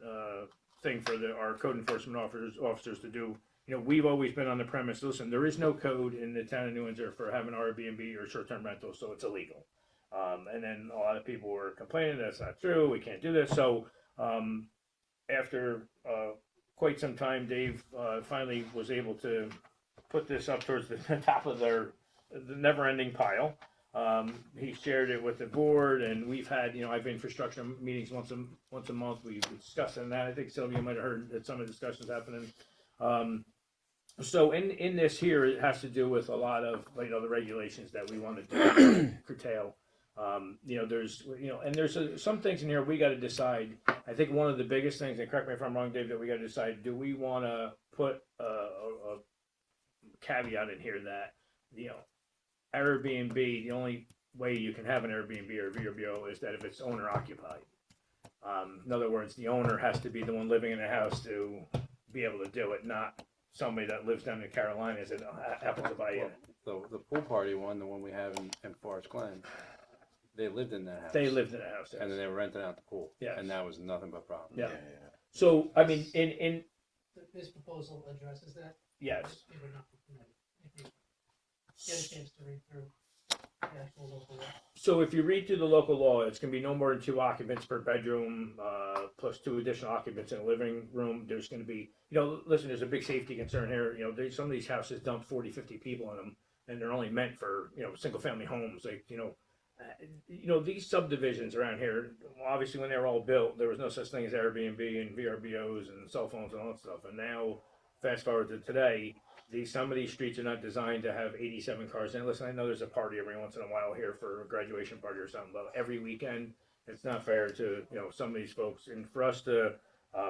thing for our code enforcement officers to do. We've always been on the premise, listen, there is no code in the town of New Windsor for having Airbnb or short-term rental, so it's illegal. And then a lot of people were complaining that's not true, we can't do this. So after quite some time, Dave finally was able to put this up towards the top of the never-ending pile. He shared it with the board, and we've had, I've infrastructure meetings once a month. We discussed it, and that I think Sylvia might have heard that some of the discussions happening. So in this here, it has to do with a lot of the regulations that we want to curtail. There's some things in here we got to decide. I think one of the biggest things, and correct me if I'm wrong, Dave, that we got to decide: do we want to put a caveat in here that Airbnb, the only way you can have an Airbnb or VRBO is that if it's owner occupied. In other words, the owner has to be the one living in the house to be able to do it, not somebody that lives down in the Carolinas and happens to buy it. The pool party one, the one we have in Forest Glen, they lived in that house. They lived in the house, yes. And then they were renting out the pool. Yes. And that was nothing but problems. Yeah. So I mean, in This proposal addresses that? yes. It would not be permitted. If you get a chance to read through the actual local law. So if you read through the local law, it's going to be no more than 2 occupants per bedroom, plus 2 additional occupants in a living room. There's going to be, listen, there's a big safety concern here. Some of these houses dump 40, 50 people in them, and they're only meant for, single family homes. These subdivisions around here, obviously when they were all built, there was no such thing as Airbnb and VRBOs and cell phones and all that stuff. And now, fast forward to today, some of these streets are not designed to have 87 cars in. Listen, I know there's a party every once in a while here for a graduation party or something, but every weekend, it's not fair to some of these folks. And for us to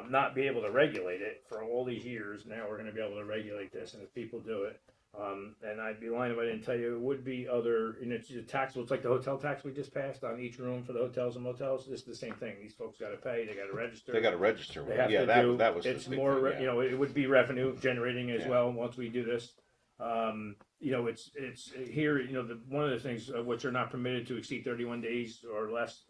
not be able to regulate it for all these years, now we're going to be able to regulate this, and if people do it, and I'd be lying if I didn't tell you, it would be other, it's taxable. It's like the hotel tax we just passed on each room for the hotels and motels. It's the same thing. These folks got to pay. They got to register. They got to register. They have Yeah, to that do, that was the it's big more, thing, yeah. it would be revenue generating as Yeah. well once we do this. It's here, one of the things which are not permitted to exceed 31 days or less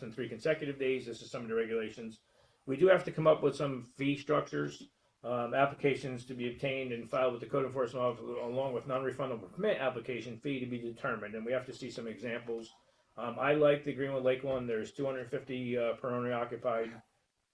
than 3 consecutive days. This is some of the regulations. We do have to come up with some fee structures. Applications to be obtained and filed with the code enforcement officer along with non-refundable permit application fee to be determined, and we have to see some examples. I like the Greenwood Lake one. There's $250 per owner occupied,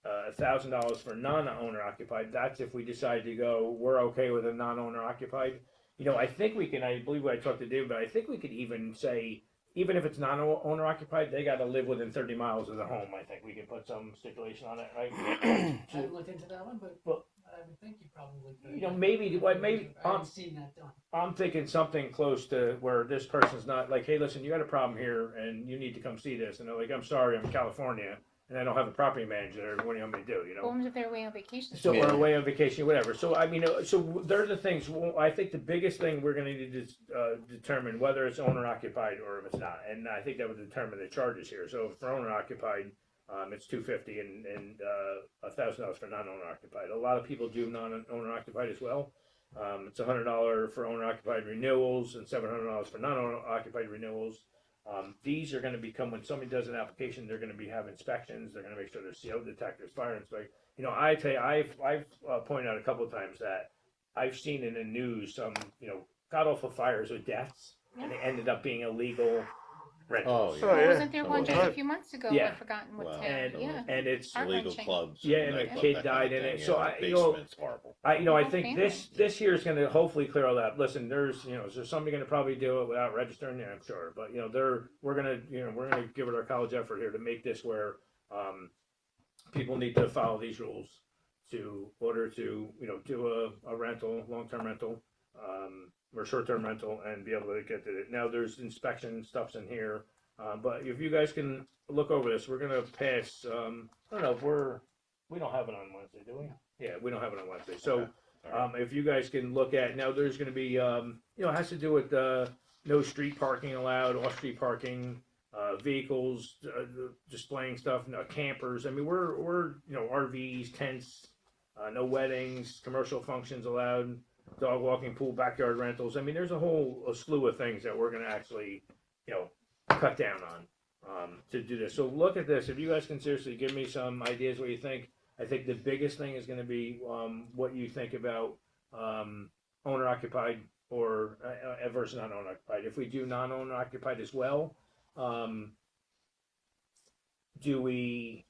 $1,000 for non-owner occupied. That's if we decide to go, we're okay with a non-owner occupied. I think we can, I believe I talked to David, but I think we could even say, even if it's non-owner occupied, they got to live within 30 miles of the home. I think we can put some stipulation on it, right? I haven't looked into that one, but Well, I would think you probably could. maybe I haven't seen that done. I'm thinking something close to where this person's not like, hey, listen, you got a problem here and you need to come see this. And they're like, I'm sorry, I'm in California and I don't have a property manager. What do you want me to do? Well, if they're away on vacation. So, Yeah. or away on vacation, whatever. So, I mean, so they're the things. Well, I think the biggest thing we're going to need to determine whether it's owner occupied or if it's not. And I think that would determine the charges here. So, for owner occupied, it's $250 and $1,000 for non-owner occupied. A lot of people do non-owner occupied as well. It's $100 for owner occupied renewals and $700 for non-owner occupied renewals. These are going to become, when somebody does an application, they're going to have inspections. They're going to make sure there's CO detectors, fire inspectors. I tell you, I've pointed out a couple of times that I've seen in the news some, god awful fires or deaths, and they ended up being illegal rentals. Oh, Well, yeah. wasn't there one just a Right. few months ago? Yeah. I've forgotten what Well, town. And Yeah. and it's Illegal Heart-wrenching. clubs. Yeah, and a nightclubs, kid that kind died of in it. thing, So the I- basement's horrible. I Oh, think family. this year is going to hopefully clear all that. Listen, there's is there somebody going to probably do it without registering? Yeah, I'm sure. But we're going to give it our college effort here to make this where people need to follow these rules to order to do a rental, long-term rental, or short-term rental, and be able to get to it. Now there's inspection stuffs in here, but if you guys can look over this, we're going to pass. I don't know if we don't have it on Wednesday, do we? Yeah, we don't have it on Wednesday. So. If you guys can look at now, there's going to be it has to do with no street parking allowed, off-street parking, vehicles displaying stuff, campers. I mean, we're RVs, tents, no weddings, commercial functions allowed, dog walking, pool, backyard rentals. I mean, there's a slew of things that we're going to actually cut down on to do this. So look at this. If you guys can seriously give me some ideas what you think. I think the biggest thing is going to be what you think about owner occupied or versus non-owner occupied. If we do non-owner occupied as well, do we,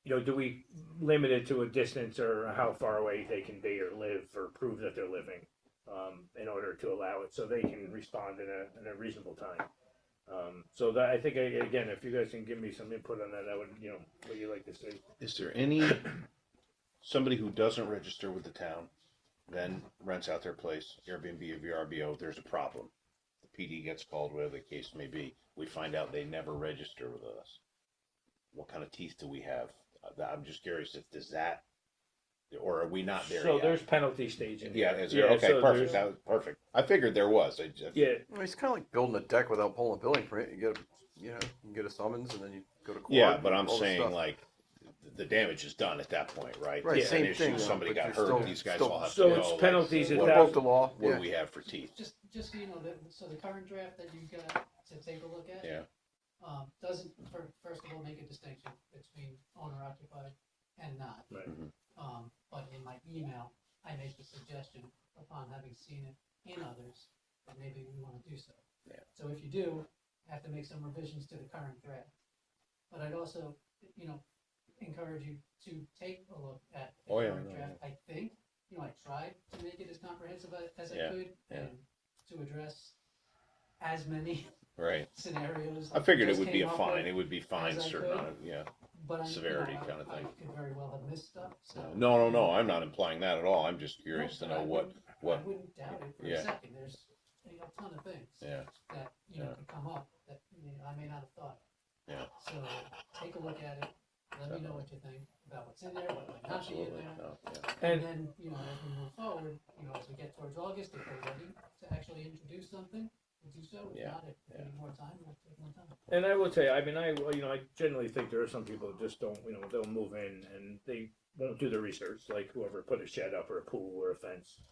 do we limit it to a distance or how far away they can be or live or prove that they're living, in order to allow it so they can respond in a reasonable time. So that, I think, again, if you guys can give me some input on that, I would, what you like to see. Is there any, somebody who doesn't register with the town, then rents out their place, Airbnb or VRBO, there's a problem. The PD gets called, whatever the case may be. We find out they never register with us. What kind of teeth do we have? I'm just curious if does that, or are we not there So yet? there's penalty staging. Yeah, is there? Yeah, Okay, so perfect. there's- That was perfect. I figured there was. Yeah, Well, it's kind of like building a deck without pulling a building permit. You get a summons and then you go to court. Yeah, but I'm all this saying stuff. like the damage is done at that point, right? Right, If same an issue, thing, somebody but got you're hurt. still- These guys still- all have so to it's know. Like, penalties at You that. broke the law. what Yeah. do we have for teeth? Just so you know, so the current draft that you got to take a look at. Yeah. Doesn't, first of all, make a distinction between owner occupied and not. Right. But in my email, I make the suggestion upon having seen it in others, that maybe we wanna do so. Yeah. So if you do, have to make some revisions to the current draft. But I'd also, encourage you to take a look at the Oh, yeah, current no, draft. I think, I tried to make it as comprehensive as I Yeah, could, yeah. and to address as many Right. scenarios. I figured it just would be came a up fine. with, It would be fine, as I certain could. amount of, yeah. but severity I kind of thing. I could very well have missed stuff, so. No. I'm not implying that at all. I'm just curious No, to but know I what. wouldn't- I wouldn't doubt it for Yeah. a second, there's a ton of things Yeah. that, Yeah. could come up that, I may not have thought. Yeah. So, take a look at it, let me know what you think about what's in there, what might not be in Absolutely. there. No, yeah. And And then, as we move forward, as we get towards August, if we're ready to actually introduce something, we'll do so. If Yeah, not, if we yeah. need more time, we'll take more time. And I will tell you, I mean, I generally think there are some people that just don't, they'll move in and they won't do the research, like whoever put a shed up or a pool or a fence.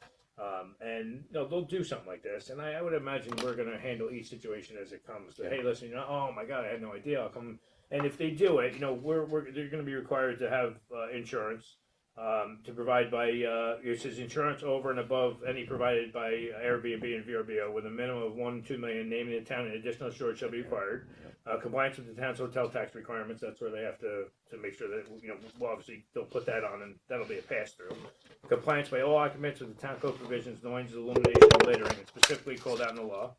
And they'll do something like this, and I would imagine we're going to handle each situation as it comes. To, hey, listen, oh my God, I had no idea. I'll come. And if they do it, they're going to be required to have insurance to provide by it says insurance over and above any provided by Airbnb and VRBO with a minimum of 2 million naming the town and additional insurance shall be required. Compliance with the town's hotel tax requirements. That's where they have to make sure that well, obviously they'll put that on and that'll be a pass through. Compliance by all occupants with the town code provisions, noise, illumination, and littering, and specifically called out in the law.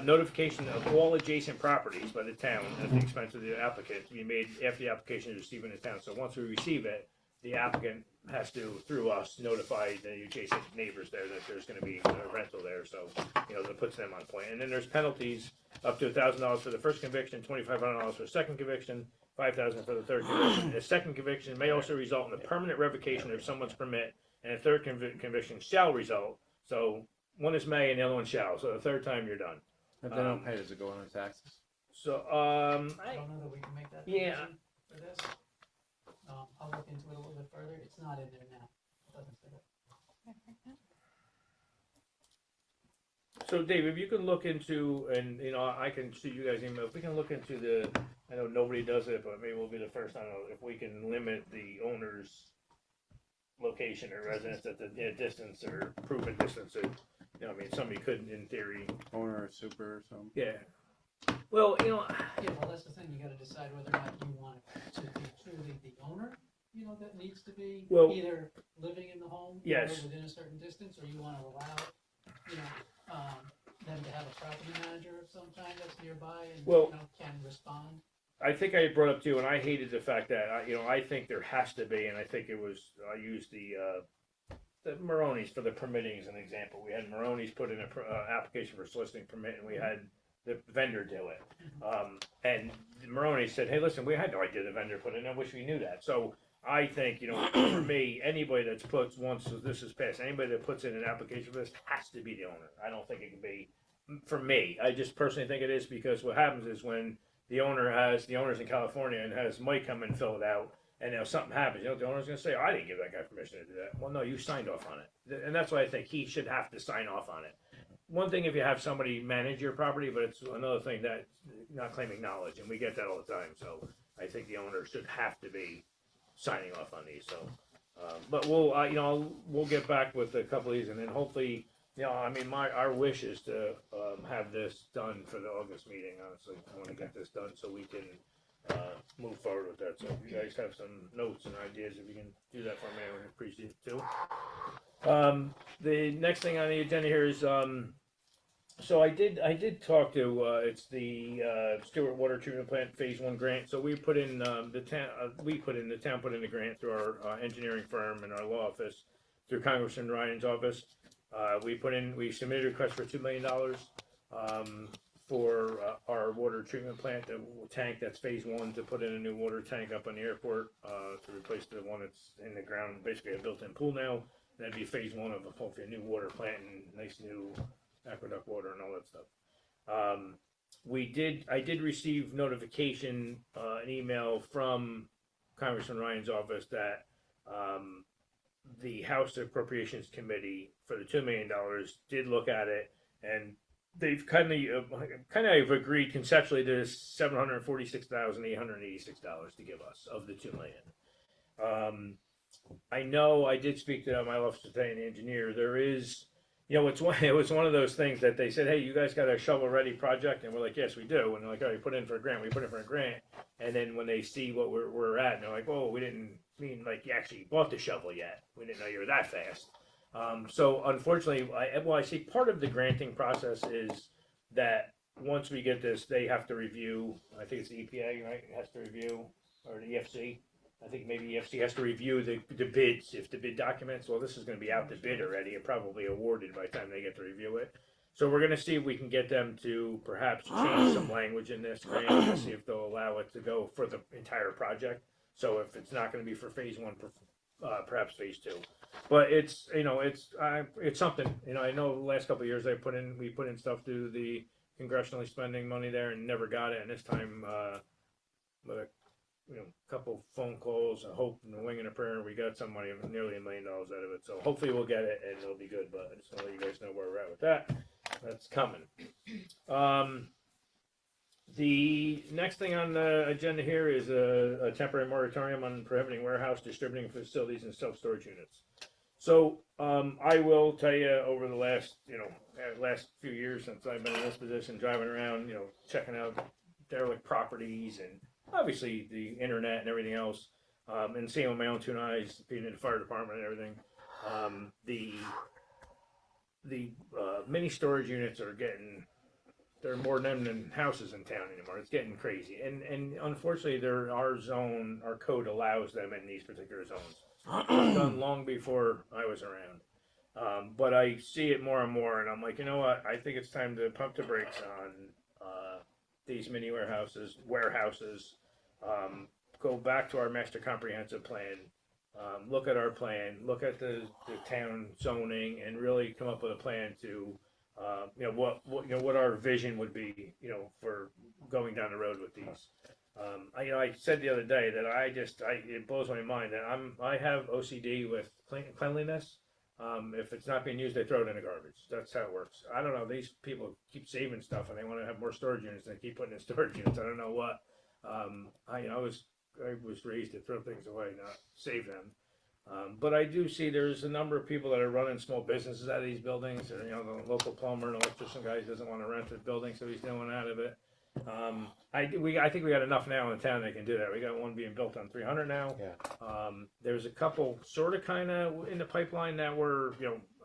Notification of all adjacent properties by the town at the expense of the applicant to be made after the application is received in the town. So once we receive it, the applicant has to, through us, notify the adjacent neighbors there that there's going to be a rental there. So, that puts them on point. And then there's penalties up to $1,000 for the first conviction, $2,500 for the second conviction, $5,000 for the third conviction. The second conviction may also result in a permanent revocation of someone's permit, and a third conviction shall result. So one is may and the other one shall. So the third time you're done. If they don't pay, does it go on their taxes? So I don't know that we can make that Yeah. decision for this. I'll look into it a little bit further. It's not in there now. It doesn't say that. So Dave, if you can look into, and I can shoot you guys email, if we can look into I know nobody does it, but maybe we'll be the first, I don't know, if we can limit the owner's location or residence at the distance or proven distance, somebody could, in theory, Owner or super or something? yeah. Well, Yeah, well, that's the thing. You gotta decide whether or not you want it to be truly the owner, that needs to be Well, either living in the home yes. or within a certain distance, or you wanna allow, them to have a property manager of some kind that's nearby and, Well, can respond. I think I brought up too, and I hated the fact that I think there has to be, and I think I used the Maroney's for the permitting as an example. We had Maroney's put in an application for soliciting permit, and we had the vendor do it. And Maroney said, "Hey, listen, we had no idea the vendor put it in. I wish we knew that." So I think for me, anybody that's puts once this is passed, anybody that puts in an application for this has to be the owner. I don't think it can be. For me, I just personally think it is because what happens is when the owner's in California and has Mike come and fill it out, and something happens, the owner's going to say, "I didn't give that guy permission to do that." Well, no, you signed off on it, and that's why I think he should have to sign off on it. One thing if you have somebody manage your property, but it's another thing that not claiming knowledge, and we get that all the time. So I think the owner should have to be signing off on these. So, but we'll get back with a couple of these, and then hopefully. Our wish is to have this done for the August meeting. Honestly, I want to get this done so we can move forward with that. So if you guys have some notes and ideas, if you can do that for me, I would appreciate it too. The next thing on the agenda here is, so I did talk to, it's the, Stewart Water Treatment Plant Phase 1 grant. So we put in, the town put in the grant through our engineering firm and our law office, through Congressman Ryan's office. We submitted a request for $2 million, for our water treatment plant, the tank that's Phase 1, to put in a new water tank up on the airport, to replace the one that's in the ground, basically a built-in pool now. That'd be Phase 1 of hopefully a new water plant and nice new aqueduct water and all that stuff. I did receive notification, an email from Congressman Ryan's office that the House Appropriations Committee for the $2 million did look at it, and they've kind of agreed conceptually to $746,886 to give us of the $2 million. I know I did speak to my office today, and the engineer. There is, it was one of those things that they said, hey, you guys got a shovel-ready project? And we're like, yes, we do. And they're like, oh, you put in for a grant. We put in for a grant. And then when they see what we're at, and they're like, oh, we didn't mean like you actually bought the shovel yet. We didn't know you were that fast. So unfortunately, I see part of the granting process is that once we get this, they have to review, I think it's the EPA, right? It has to review, or the EFC. I think maybe EFC has to review the bids, if the bid documents, well, this is going to be out the bid already and probably awarded by the time they get to review it. So we're going to see if we can get them to perhaps change some language in this grant to see if they'll allow it to go for the entire project. So if it's not going to be for Phase 1, perhaps Phase 2. But it's something. I know the last couple of years we put in stuff to the congressionally spending money there and never got it. And this time, with a couple phone calls, a hope and a wing and a prayer, we got some money, nearly $1 million out of it. So hopefully we'll get it and it'll be good. But I just want to let you guys know where we're at with that. That's coming. The next thing on the agenda here is a temporary moratorium on prohibiting warehouse, distributing facilities, and self-storage units. So I will tell you, over the last few years since I've been in this position, driving around, checking out derelict properties and obviously the internet and everything else, and seeing with my own two eyes, being in the fire department and everything, the mini storage units they're more than houses in town anymore. It's getting crazy, and unfortunately, our code allows them in these particular zones. Done long before I was around, but I see it more and more, and I'm like, you know what? I think it's time to pump the brakes on these mini warehouses. Go back to our master comprehensive plan. Look at our plan. Look at the town zoning, and really come up with a plan to. What our vision would be, for going down the road with these. I said the other day that it blows my mind that I have OCD with cleanliness. If it's not being used, they throw it in the garbage. That's how it works. I don't know. These people keep saving stuff, and they want to have more storage units. And they keep putting in storage units. I don't know what. I was raised to throw things away, not save them. But I do see there's a number of people that are running small businesses out of these buildings. Or, the local plumber and electrician guy doesn't want to rent the building, so he's doing out of it. I think we got enough now in town that can do that. We got one being built on 300 now. Yeah. There's a couple sort of kind of in the pipeline that were,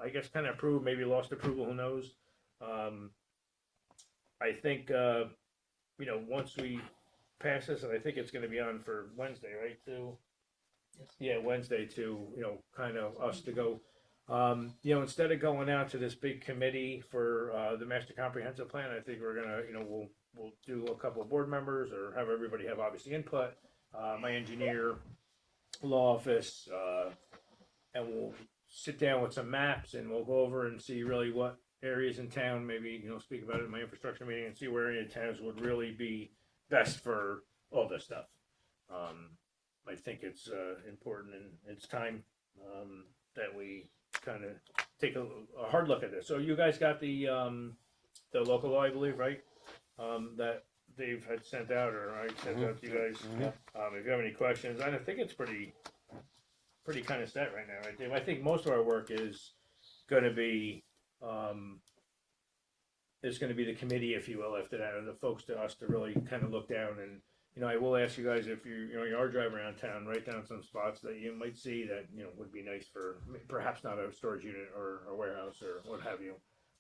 I guess kind of approved, maybe lost approval, who knows. I think, once we pass this, and I think it's going to be on for Wednesday, right, too? Yes. Yeah, Wednesday to, kind of us to go, instead of going out to this big committee for the master comprehensive plan, I think we're gonna, we'll do a couple of board members or have everybody have obviously input, my engineer, law office, and we'll sit down with some maps and we'll go over and see really what areas in town, maybe, speak about it in my infrastructure meeting and see where any towns would really be best for all this stuff. I think it's important, and it's time that we kind of take a hard look at this. So you guys got the local law, I believe, right? That Dave had sent out, or I sent out to you guys. Mm-hmm. If you have any questions, I think it's pretty kind of set right now, right, Dave? I think most of our work is going to be the committee, if you will, after that, or the folks to us to really kind of look down and I will ask you guys if you are driving around town, write down some spots that you might see that, would be nice for perhaps not a storage unit or a warehouse or what have you.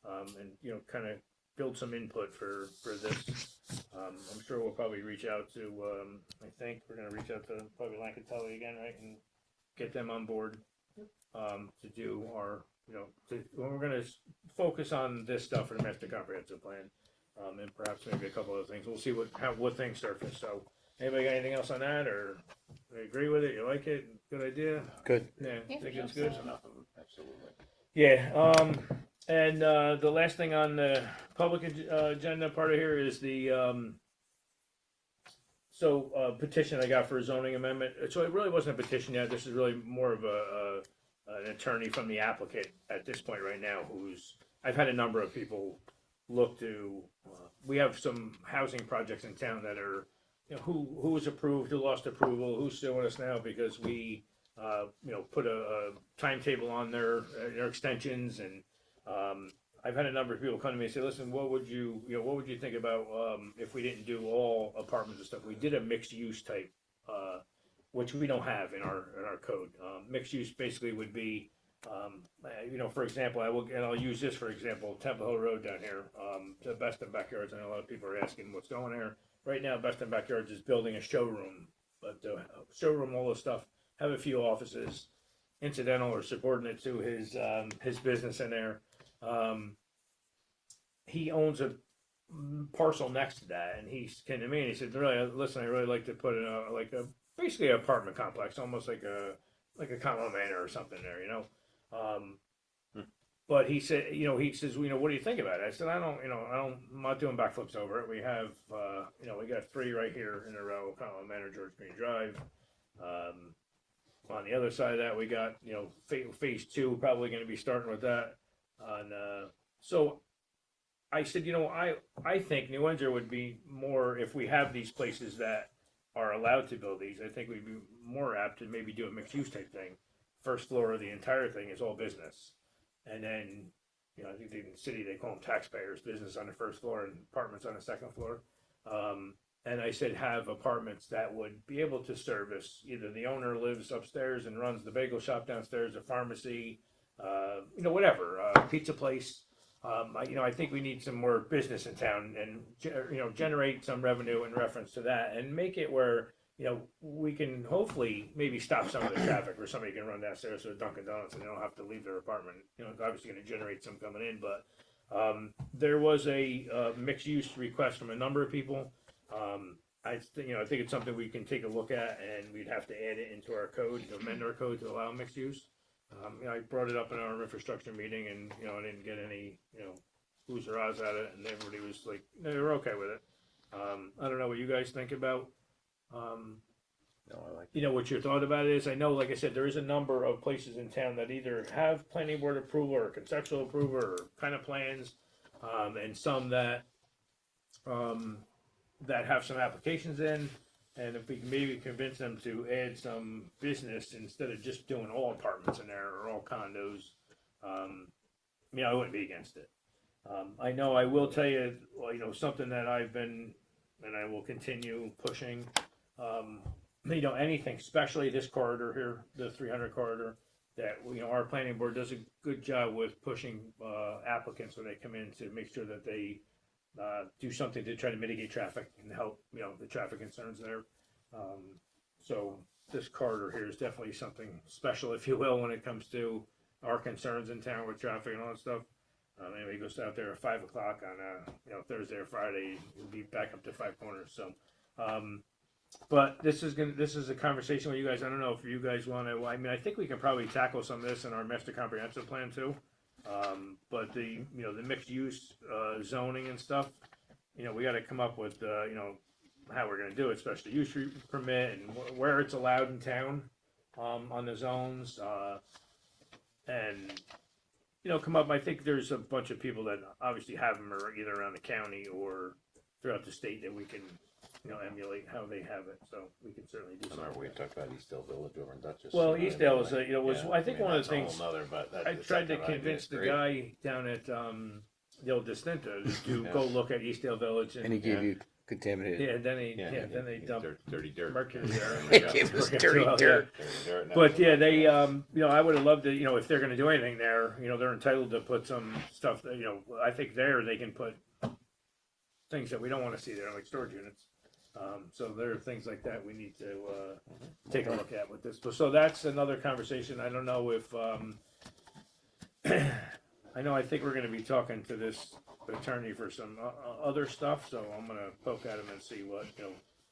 And, kind of build some input for this. I'm sure we'll probably reach out to, I think we're going to reach out to probably Lancatelli again, right? And get them on board, to do our, we're going to focus on this stuff for the master comprehensive plan. And perhaps maybe a couple other things. We'll see what things surface. So, anybody got anything else on that, or you agree with it? You like it? Good idea. Good. Yeah, Yeah. think it's good. Absolutely. Yeah. And the last thing on the public agenda part of here is the petition I got for a zoning amendment. So it really wasn't a petition yet. This is really more of an attorney from the applicant at this point right now. I've had a number of people look to. We have some housing projects in town that are, who was approved, who lost approval, who's suing us now because we, put a timetable on their extensions, and I've had a number of people come to me and say, listen, what would you think about if we didn't do all apartments and stuff? We did a mixed use type, which we don't have in our code. Mixed use basically would be. For example, I'll use this for example, Temple Hill Road down here, the Best in Backyards. I know a lot of people are asking what's going there. Right now, Best in Backyards is building a showroom, but the showroom, all this stuff, have a few offices, incidental or subordinate to his business in there. He owns a parcel next to that, and he came to me and he said, "Really, listen, I really like to put in basically an apartment complex, almost like a condo manor or something there, But he said, he says, what do you think about it? I said, I'm not doing backflips over it. We have, we got 3 right here in a row, condo manor, George Green Drive. On the other side of that, we got, phase 2, probably going to be starting with that. So I said, I think New Windsor would be more, if we have these places that are allowed to build these, I think we'd be more apt to maybe do a mixed use type thing. First floor of the entire thing is all business. And then, I think in the city they call them taxpayers, business on the first floor and apartments on the second floor. And I said have apartments that would be able to service, either the owner lives upstairs and runs the bagel shop downstairs, a pharmacy, whatever, pizza place. I think we need some more business in town and, generate some revenue in reference to that and make it where, we can hopefully maybe stop some of the traffic where somebody can run downstairs to a Dunkin' Donuts and they don't have to leave their apartment. It's obviously going to generate some coming in, but there was a mixed use request from a number of people. I think it's something we can take a look at, and we'd have to add it into our code, amend our code to allow mixed use. I brought it up in our infrastructure meeting, and I didn't get any who's or ahs at it, and everybody was like, they were okay with it. I don't know what you guys think about. No, I like What your thought about it is. I know, like I said, there is a number of places in town that either have planning board approval or conceptual approval or kind of plans, and some that have some applications in. And if we can maybe convince them to add some business instead of just doing all apartments in there or all condos, I wouldn't be against it. I know I will tell you, something that I've been, and I will continue pushing, anything, especially this corridor here, the 300 corridor, that, our planning board does a good job with pushing applicants when they come in to make sure that they do something to try to mitigate traffic and help, the traffic concerns there. So this corridor here is definitely something special, if you will, when it comes to our concerns in town with traffic and all that stuff. Anybody goes out there at 5 o'clock on Thursday or Friday, you'll be back up to 5 Corners. So, but this is a conversation with you guys. I don't know if you guys want to. I think we can probably tackle some of this in our master comprehensive plan too. But the mixed use zoning and stuff, we got to come up with how we're going to do it, special use permit and where it's allowed in town on the zones, and come up. I think there's a bunch of people that obviously have them either around the county or throughout the state that we can emulate how they have it. So we can certainly do I remember something. we talked about Eastdale Village over in Dutchess. Well, Eastdale was I think one of that's the things. a whole nother, but I tried to convince the guy down at the old Distinta to go look at Eastdale Village, And he gave you contaminated. Yeah, then they dump dirty dirt. mercury there. And They gave us dirty dirt. Dirty dirt, and But yeah, that's- they, I would have loved to, if they're going to do anything there, they're entitled to put some stuff that, I think there they can put things that we don't want to see there, like storage units. So there are things like that we need to take a look at with this. So that's another conversation. I don't know if, I think we're going to be talking to this attorney for some other stuff, so I'm going to poke at him and see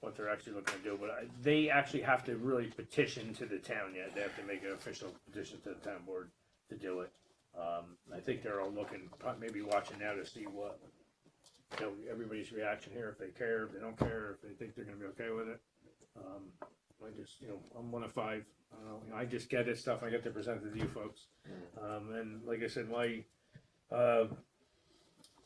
what they're actually looking to do. But they actually have to really petition to the town yet. They have to make an official petition to the town board to do it. I think they're all looking, maybe watching now to see what, everybody's reaction here, if they care, if they don't care, if they think they're going to be okay with it. I just, I'm one of five. I don't know. I just get it stuff. I get to present it to you folks. And like I said,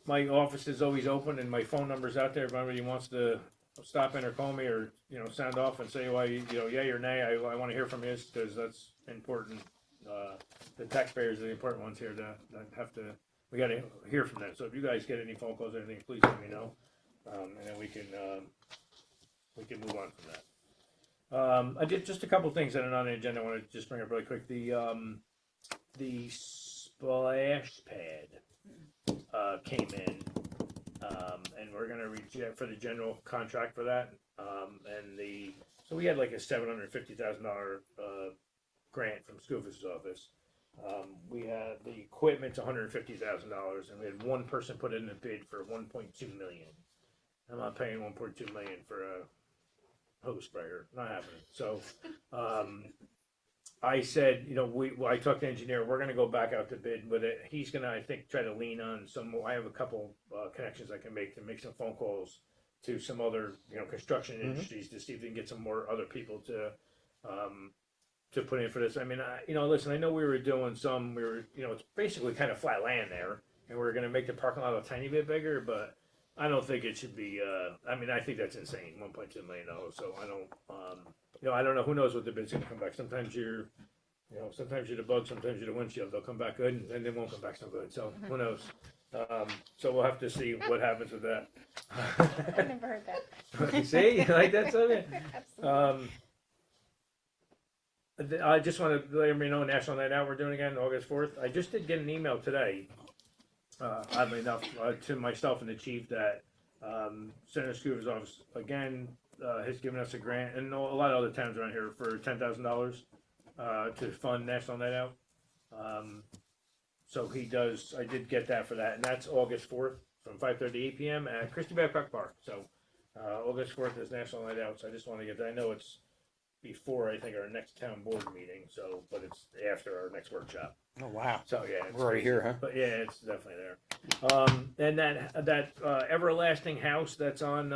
my office is always open and my phone number's out there. If anybody wants to stop in or call me or, sound off and say why, yay or nay, I want to hear from you because that's important. The taxpayers are the important ones here that we got to hear from them. So if you guys get any phone calls or anything, please let me know. And then we can move on from that. I did just a couple things that are on the agenda. I want to just bring up really quick. The splash pad came in, and we're gonna reject for the general contract for that. So we had like a $750,000 grant from Scoofus' office. We had the equipment's $150,000, and we had one person put in a bid for $1.2 million. I'm not paying $1.2 million for a hose sprayer, not happening. So, I said, I talked to the engineer, we're gonna go back out to bid with it. He's gonna, I think, try to lean on I have a couple, connections I can make to make some phone calls to some other, construction industries to see if they can get some more other people to put in for this. I mean, listen, I know we were doing it's basically kind of flat land there, and we're gonna make the parking lot a tiny bit bigger, but I don't think it should be, I think that's insane, $1.2 million. So I don't, I don't know, who knows what the bid's gonna come back. Sometimes you're the bug, sometimes you're the windshield. They'll come back good and then they won't come back so good. So who knows? So we'll have to see what happens with that. I've never heard that. See, like that's okay. Absolutely. I just want to let everybody know National Night Out we're doing again August 4th. I just did get an email today, oddly enough, to myself and the chief that Senator Scuba's office again has given us a grant, and a lot of other towns around here for $10,000 to fund National Night Out. So he does. I did get that for that, and that's August 4th from 5:30 to 8 p.m. at Christie Babcock Park. So August 4th is National Night Out. So I just want to get that. I know it's before I think our next town board meeting. So, but it's after our next workshop. Oh wow! So yeah, it's We're already here, huh? But yeah, it's definitely there. And that everlasting house that's on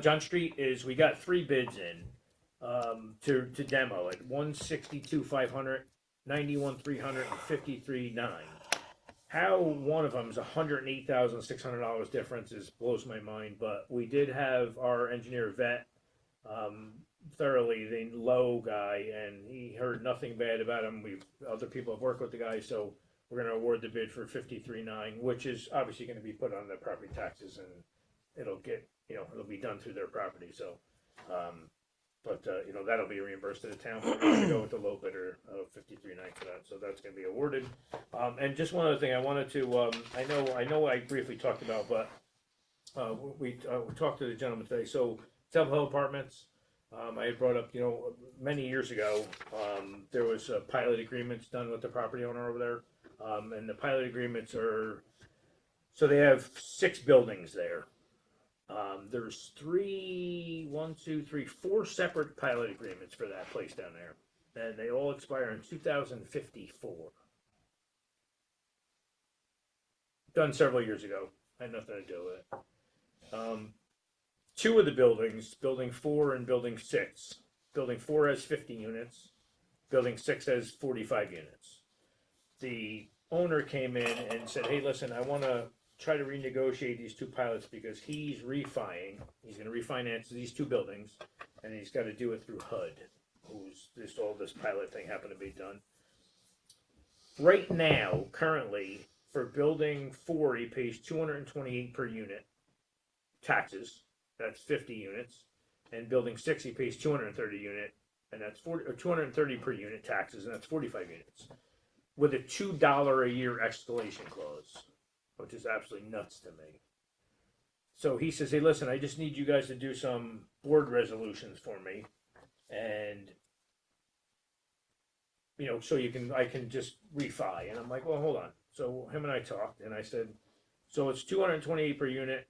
John Street is we got 3 bids in to demo it. 162,500, 91,300, and 53,900. How one of them is $108,600 difference blows my mind. But we did have our engineer vet thoroughly the low guy, and he heard nothing bad about him. Other people have worked with the guy, so we're going to award the bid for 53,900, which is obviously going to be put on the property taxes, and it'll get it'll be done through their property. So, that'll be reimbursed to the town. We're going to go with the low bidder of 53,900 for that, so that's going to be awarded. And just one other thing I wanted to I know I briefly talked about, but we talked to the gentleman today. So Temple Hill Apartments. I had brought up, many years ago, there was pilot agreements done with the property owner over there, and the pilot agreements so they have 6 buildings there. There's 4 separate pilot agreements for that place down there, and they all expire in 2054. Done several years ago. Had nothing to do with it. 2 of the buildings, building 4 and building 6. Building 4 has 50 units. Building 6 has 45 units. The owner came in and said, hey, listen, I want to try to renegotiate these 2 pilots because he's refining. He's going to refinance these 2 buildings, and he's got to do it through HUD, who's all this pilot thing happened to be done. Right now, currently, for building 4, he pays $228 per unit taxes. That's 50 units. And building 6, he pays 230 unit, and that's 230 per unit taxes, and that's 45 units, with a $2 a year escalation clause, which is absolutely nuts to me. So he says, "Hey, listen, I just need you guys to do some board resolutions for me, and so I can just refi." And I'm like, "Well, hold on." So him and I talked, and I said, "So it's 228 per unit,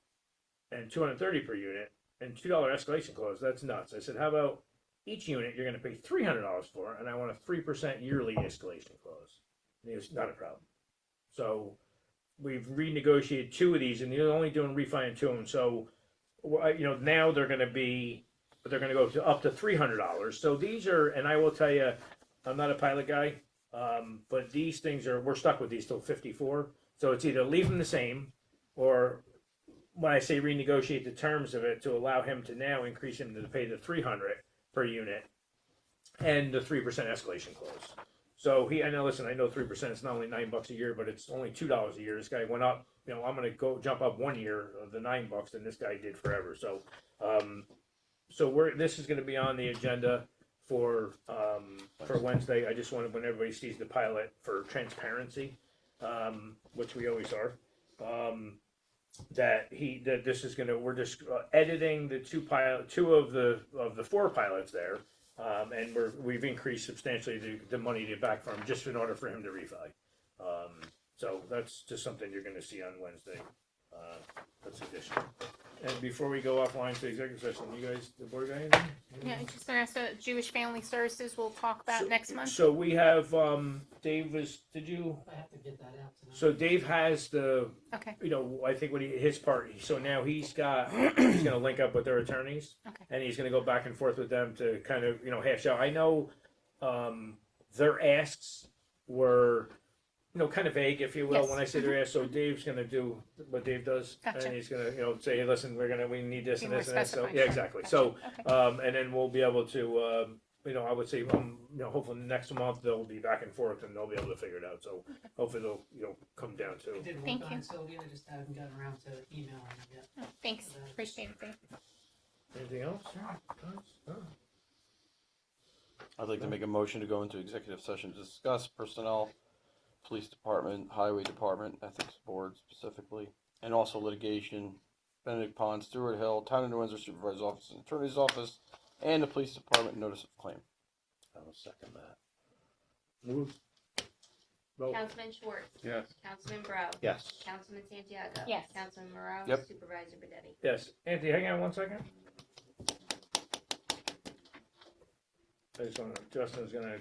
and 230 per unit, and $2 escalation clause. That's nuts." I said, "How about each unit you're going to pay $300 for, and I want a 3% yearly escalation clause?" And he was, "Not a problem." So we've renegotiated 2 of these, and you're only doing refi on 2 of them. So now they're going to go up to $300. So these are, and I will tell you, I'm not a pilot guy, but these things we're stuck with these till 54. So it's either leave them the same, or when I say renegotiate the terms of it, to allow him to now increase him to pay the $300 per unit and the 3% escalation clause. So I know 3% is not only $9 a year, but it's only $2 a year. This guy went up, I'm going to jump up 1 year of the $9 than this guy did forever. So, this is going to be on the agenda for Wednesday. I just wanted, when everybody sees the pilot, for transparency, which we always are. That this is we're just editing the 2 of the 4 pilots there, and we've increased substantially the money to back for him just in order for him to refi. So that's just something you're going to see on Wednesday. That's additional. And before we go offline to executive session, you guys, the board got anything? Yeah, I just want to ask Jewish Family Services we'll talk about next month. So we have Dave did you? I have to get that out tonight. So Dave has the, Okay. I think his part. So now he's going to link up with their attorneys, Okay. and he's going to go back and forth with them to kind of hash out. I know their asks were kind of vague, if you will, Yes. when I say their asks. So Dave's going to do what Dave does, Gotcha. and he's going to say, "Hey, listen, we need this Be and this more and this." So specified. yeah, exactly. Gotcha. So Okay. and then we'll be able to. I would say, hopefully next month they'll be back and forth and they'll be able to figure it out. So hopefully they'll, come down I to. did Thank work you. on it, Sylvia, I just haven't gotten around to emailing it yet. Oh, thanks. Appreciate it. Dave. Anything else? No. I'd like to make a motion to go into executive session to discuss personnel, police department, highway department, ethics board specifically, and also litigation, Benedict Pond, Stewart Hill, Town of New Windsor Supervisor's Office and Attorney's Office, and the police department notice of claim. I will second that. Move. Vote. Councilman Schwartz. Yes. Councilman Bro. Yes. Councilman Santiago. Yes. Councilman Moreau. Yep. Supervisor Bedetti. Yes. Anthony, hang on 1 second. I just want to, Justin's going to